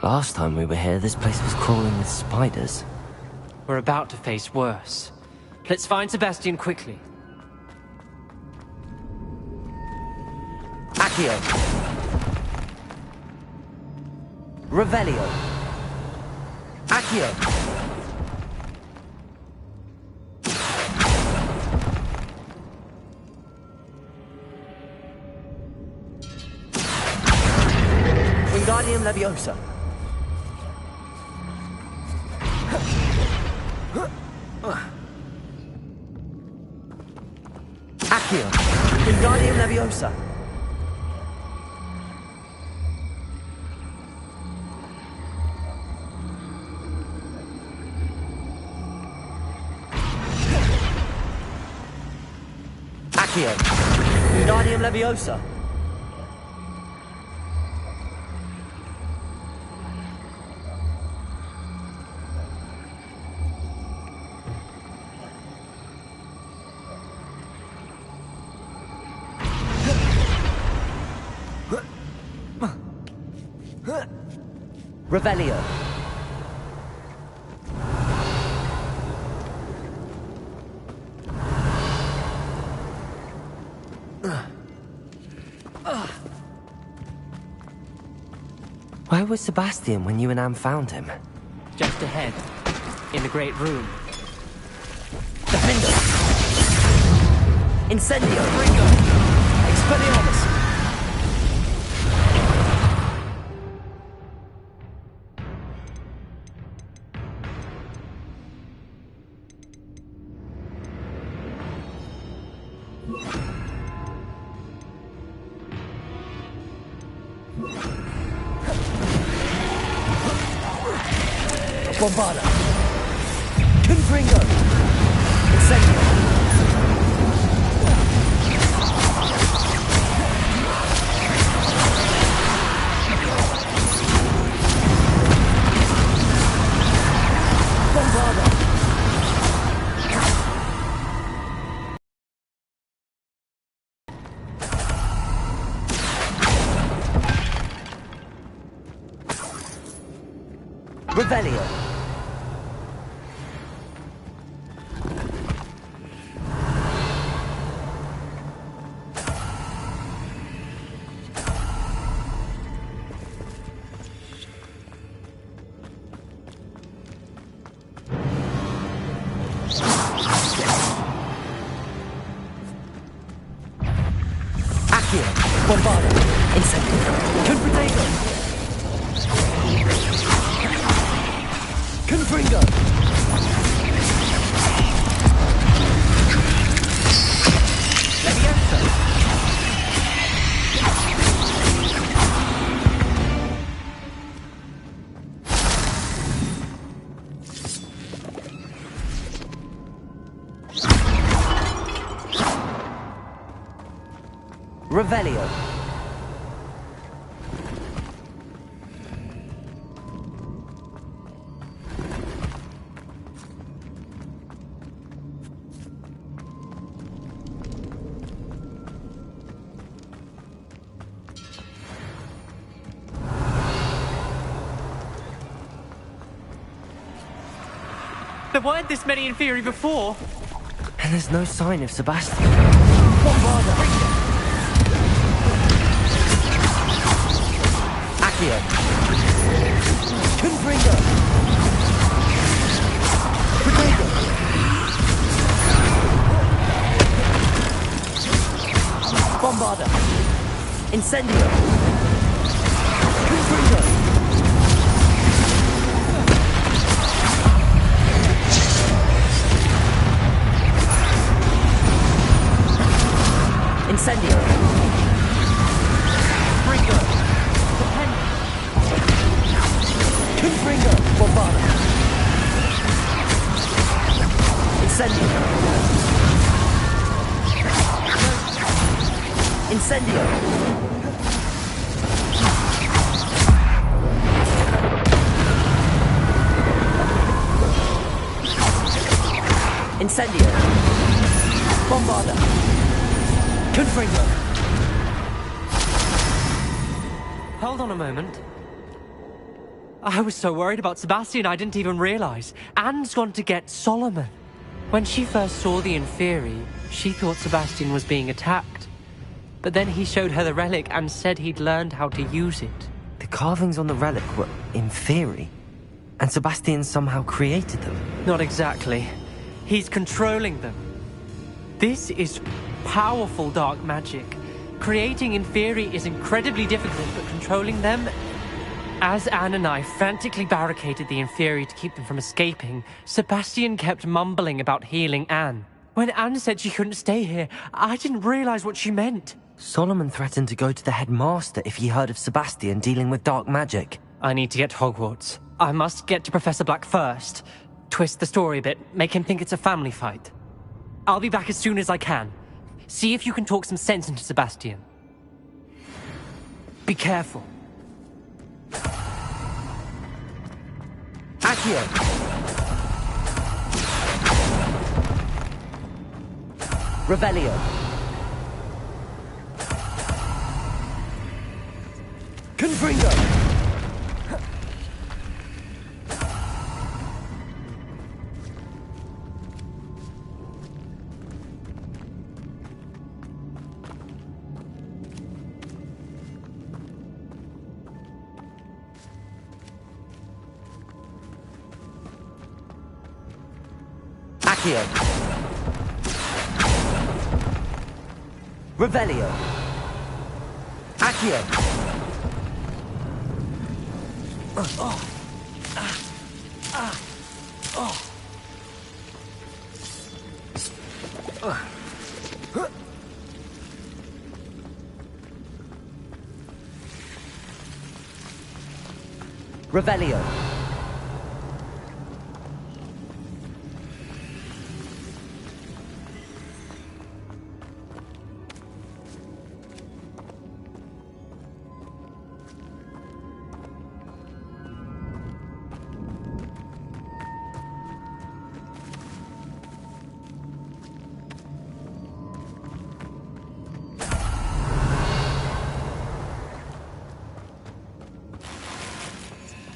Last time we were here, this place was crawling with spiders. We're about to face worse. Let's find Sebastian quickly. Accio! Revelio! Accio! Wingardium Leviosa! Accio! Wingardium Leviosa! Accio! Wingardium Leviosa! Revelio. Where was Sebastian when you and Anne found him? Just ahead, in the great room. Defender! Incendio! Ringo! Expelliarmus! Bombarda! Confringo! Incendio! Bombarda! Revelio! Bombarda! Incendio! Confringo! Confringo! Leviosa! Revelio. There weren't this many in theory before. And there's no sign of Sebastian. Bombarda! Accio! Confringo! Protego! Bombarda! Incendio! Confringo! Incendio! Confringo! Confringo! Bombarda! Incendio! Incendio! Incendio! Bombarda! Confringo! Hold on a moment. I was so worried about Sebastian I didn't even realize. Anne's gone to get Solomon. When she first saw the Inferi, she thought Sebastian was being attacked. But then he showed her the relic and said he'd learned how to use it. The carvings on the relic were Inferi, and Sebastian somehow created them. Not exactly. He's controlling them. This is powerful dark magic. Creating Inferi is incredibly difficult, but controlling them... As Anne and I frantically barricaded the Inferi to keep them from escaping, Sebastian kept mumbling about healing Anne. When Anne said she couldn't stay here, I didn't realize what she meant. Solomon threatened to go to the headmaster if he heard of Sebastian dealing with dark magic. I need to get to Hogwarts. I must get to Professor Black first. Twist the story a bit, make him think it's a family fight. I'll be back as soon as I can. See if you can talk some sense into Sebastian. Be careful. Accio! Revelio! Confringo! Accio! Revelio! Accio! Revelio!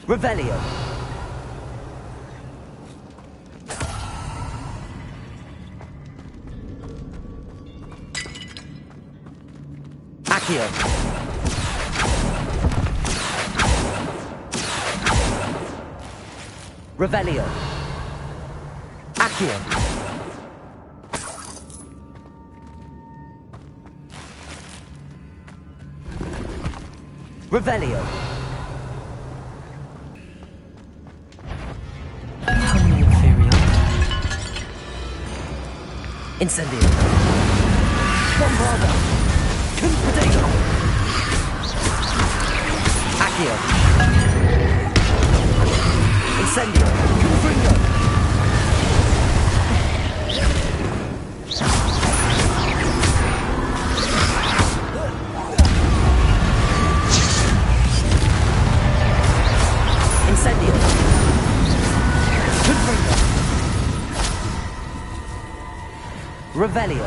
Revelio! Accio! Revelio! Accio! Revelio! Incendio! Bombarda! Potato! Accio! Incendio! Confringo! Incendio! Confringo! Revelio!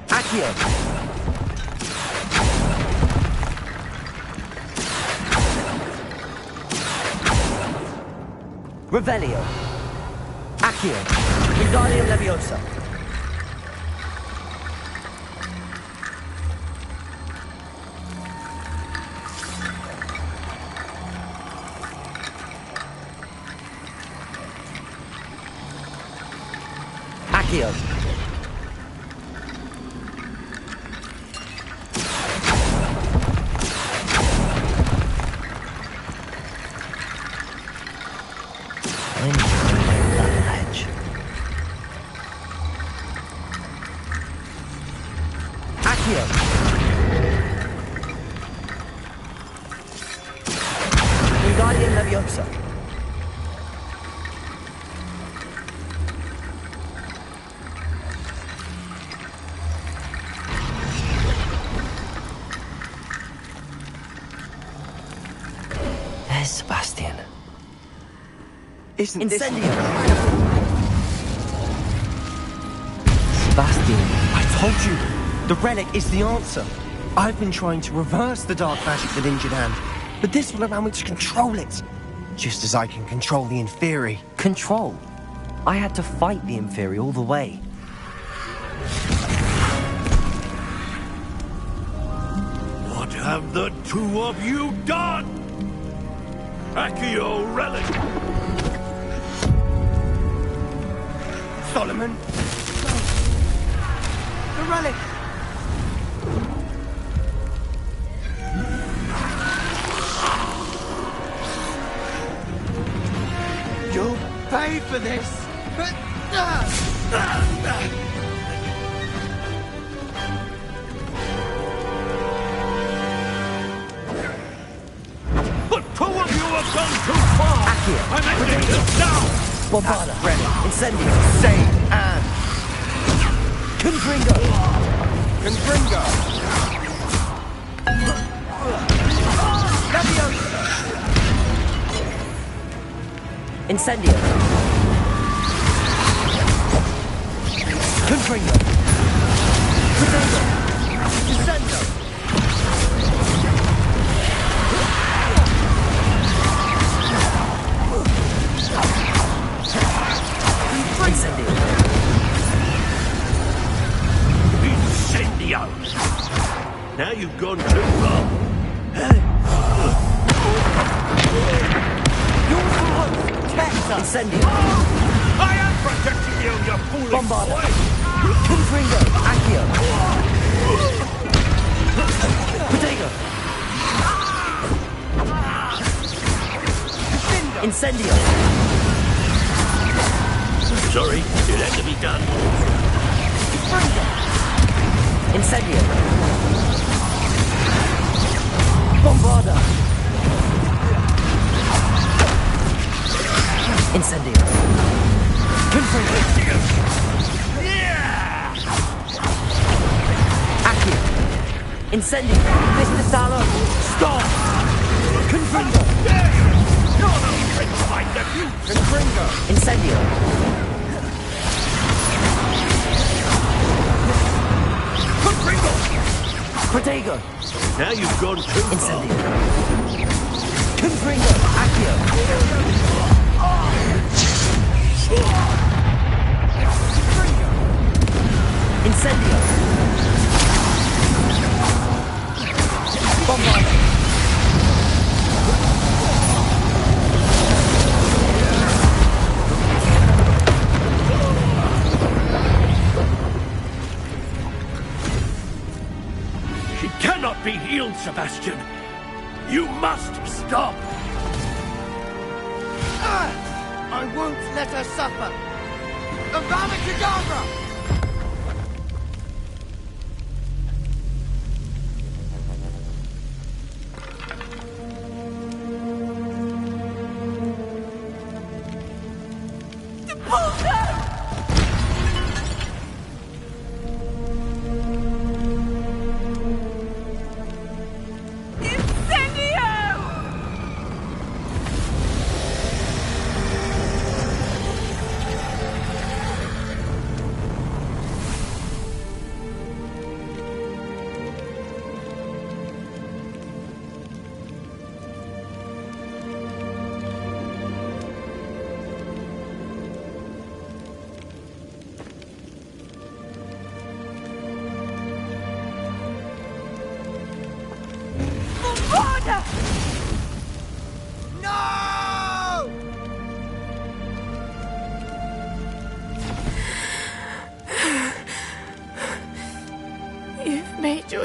Accio! Revelio! Accio! Wingardium Leviosa! Accio. I need to go over that ledge. Accio. Wingardium Leviosa. There's Sebastian. Isn't Incendio! Sebastian, I told you, the relic is the answer. I've been trying to reverse the dark magic that injured Anne, but this will allow me to control it. Just as I can control the Inferi. Control? I had to fight the Inferi all the way. What have the two of you done? Accio relic! Solomon? The relic! You'll pay for this! But two of you have gone too far! Accio! I'm ending this now! Bombarda! Incendio! Save Anne! Confringo! Confringo! Leviosa! Incendio! Confringo! Protego! Incendio! Incendio! Now you've gone too far. Incendio! I am protecting you, you foolish Bombarda! boy! Confringo! Accio! Protego! Incendio! Sorry, it had to be done. Incendio! Bombarda! Incendio! Confringo! Accio! Incendio! Mr. Talon! Stop! Confringo! You're no friend of my nephew! Confringo! Incendio! Confringo! Protego! Now you've gone too far. Incendio! Confringo! Accio! Incendio! Bombarda! She cannot be healed, Sebastian. You must stop. I won't let her suffer! Avada Kedavra!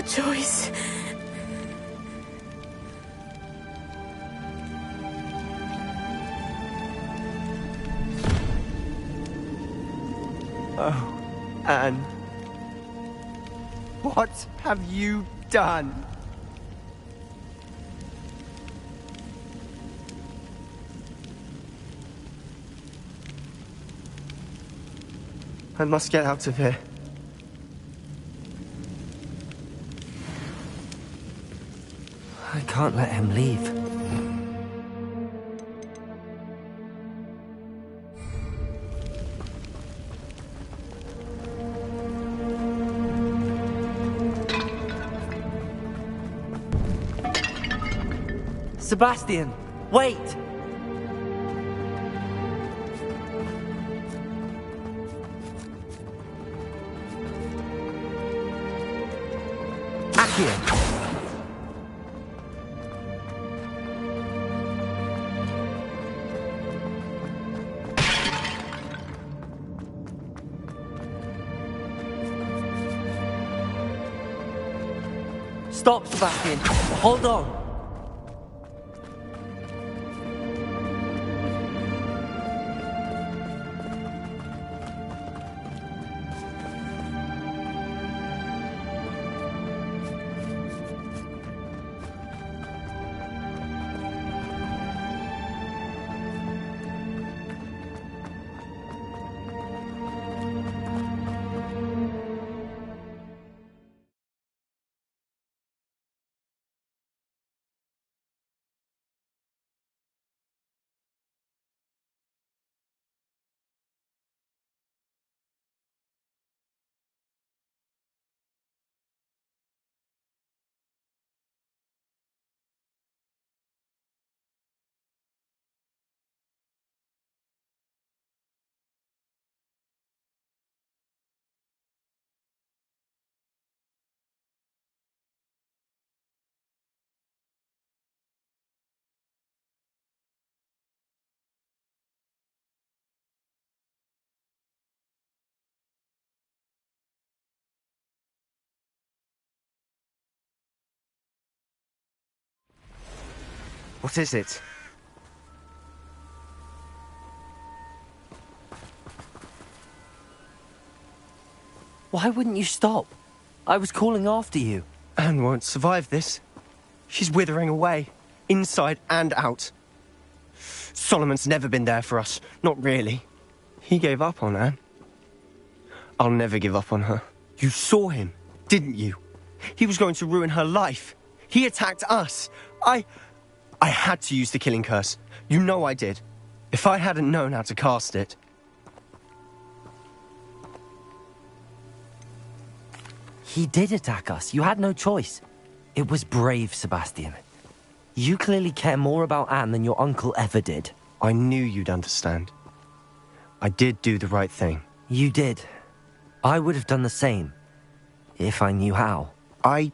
choice. Oh, Anne. What have you done? I must get out of here. I can't let him leave. Sebastian, wait! Accio! Stop, Sebastian! Hold on! What is it? Why wouldn't you stop? I was calling after you. Anne won't survive this. She's withering away, inside and out. Solomon's never been there for us, not really. He gave up on Anne. I'll never give up on her. You saw him, didn't you? He was going to ruin her life. He attacked us. I had to use the killing curse. You know I did. If I hadn't known how to cast it... He did attack us. You had no choice. It was brave, Sebastian. You clearly care more about Anne than your uncle ever did. I knew you'd understand. I did do the right thing. You did. I would have done the same, if I knew how. I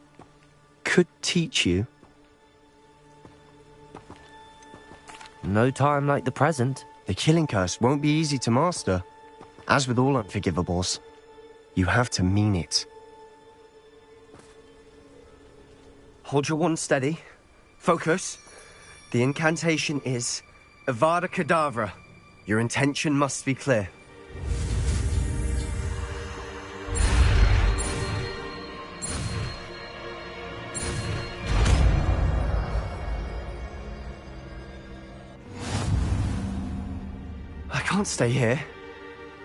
could teach you. No time like the present. The killing curse won't be easy to master. As with all unforgivables, you have to mean it. Hold your wand steady. Focus. The incantation is Avada Kedavra. Your intention must be clear. I can't stay here.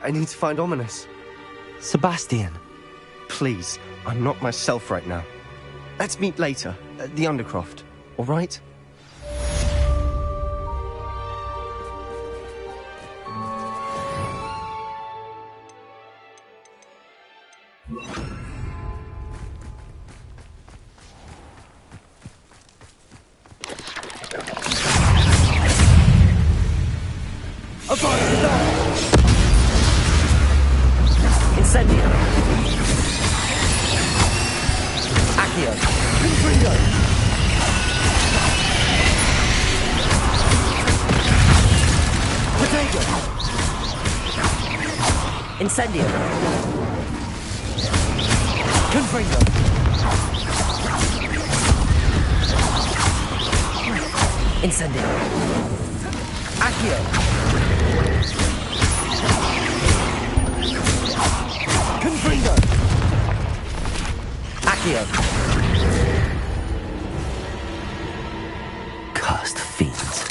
I need to find Ominous. Sebastian. Please, I'm not myself right now. Let's meet later, at the Undercroft, all right? Incendio. Accio. Confringo. Potato. Incendio. Confringo. Incendio. Accio. Confringo. Accio. Cursed fiends.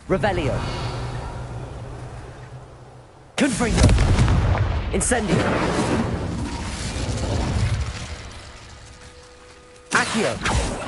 Revelio. Confringo. Incendio. Accio.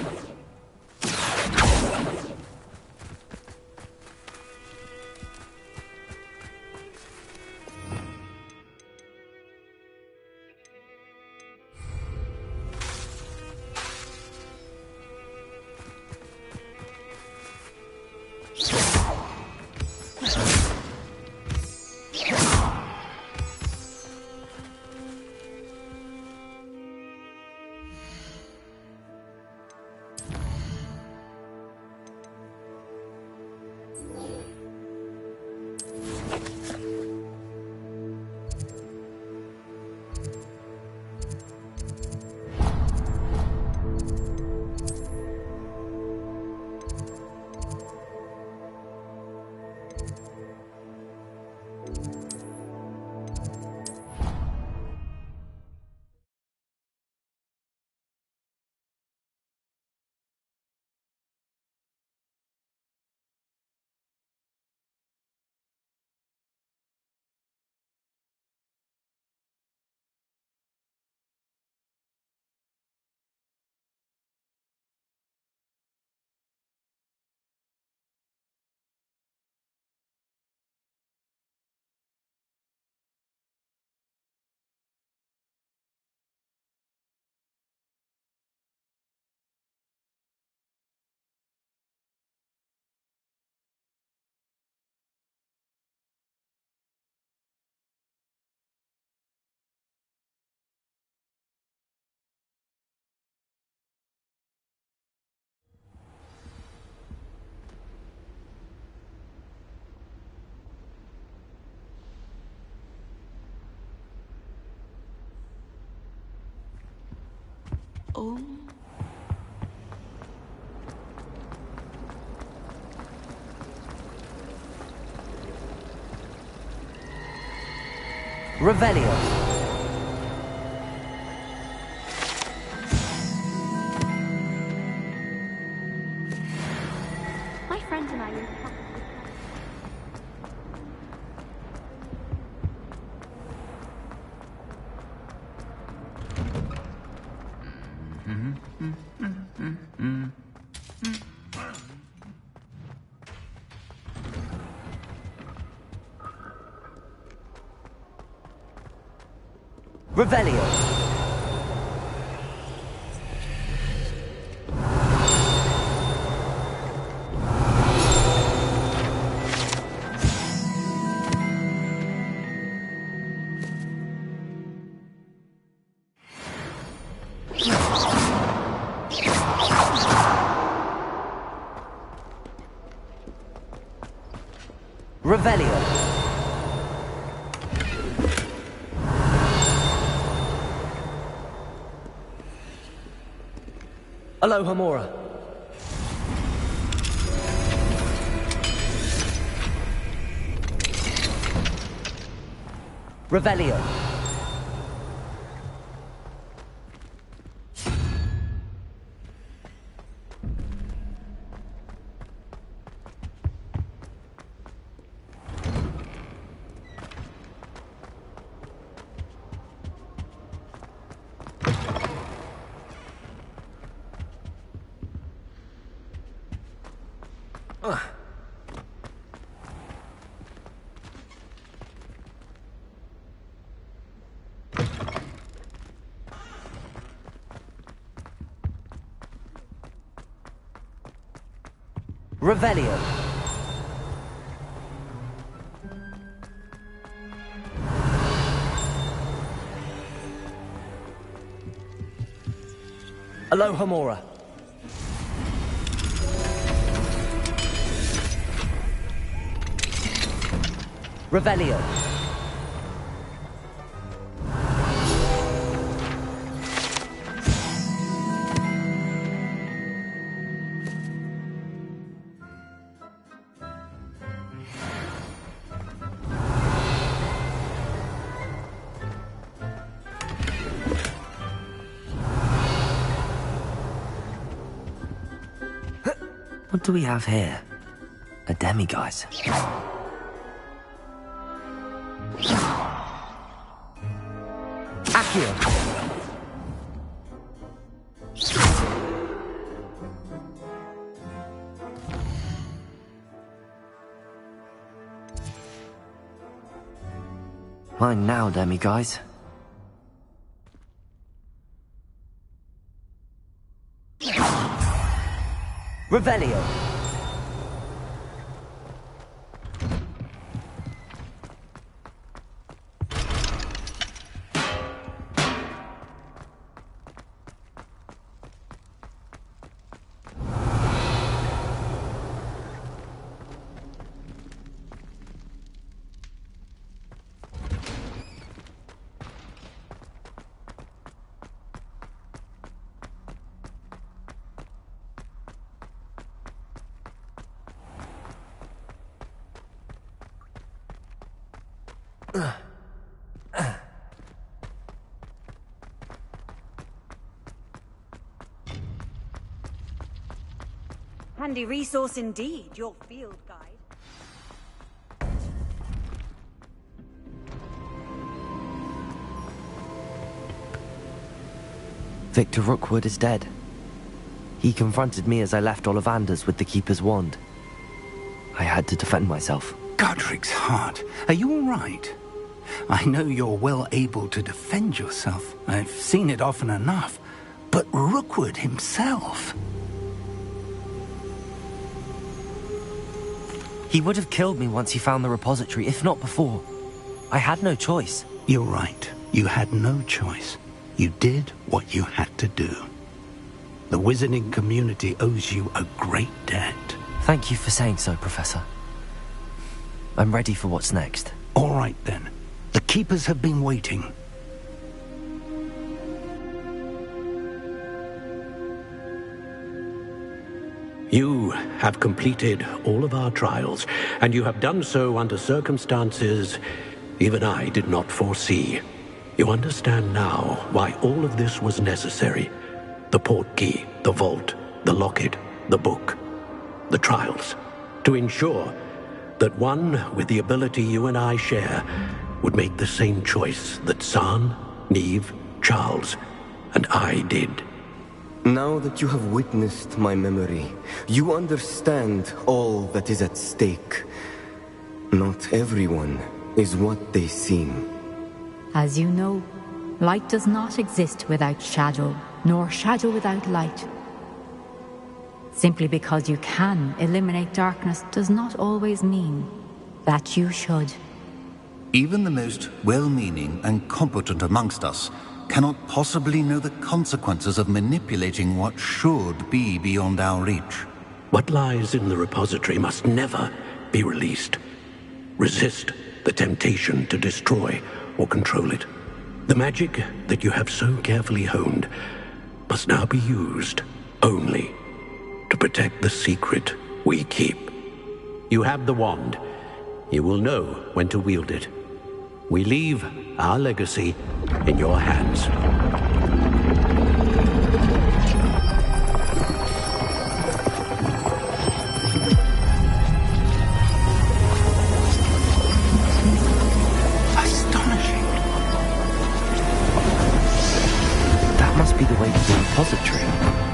Oh. Revelio. My friends and I were... Revelio. Revelio. Aloha Mora. Revelio. Revelio. Aloha Mora. Revelio. What do we have here? A demiguise. Accio! Mine now, demiguise. Revelio. Handy resource indeed, your field guide. Victor Rookwood is dead. He confronted me as I left Ollivander's with the Keeper's wand. I had to defend myself. Godric's heart, are you all right? I know you're well able to defend yourself. I've seen it often enough. But Rookwood himself... He would have killed me once he found the repository, if not before. I had no choice. You're right. You had no choice. You did what you had to do. The wizarding community owes you a great debt. Thank you for saying so, Professor. I'm ready for what's next. All right, then. The Keepers have been waiting. You have completed all of our trials, and you have done so under circumstances even I did not foresee. You understand now why all of this was necessary. The portkey, the vault, the locket, the book, the trials. To ensure that one with the ability you and I share would make the same choice that San, Neve, Charles, and I did. Now that you have witnessed my memory, you understand all that is at stake. Not everyone is what they seem. As you know, light does not exist without shadow, nor shadow without light. Simply because you can eliminate darkness does not always mean that you should. Even the most well-meaning and competent amongst us cannot possibly know the consequences of manipulating what should be beyond our reach. What lies in the repository must never be released. Resist the temptation to destroy or control it. The magic that you have so carefully honed must now be used only to protect the secret we keep. You have the wand. You will know when to wield it. We leave our legacy in your hands. Astonishing. That must be the way to the repository.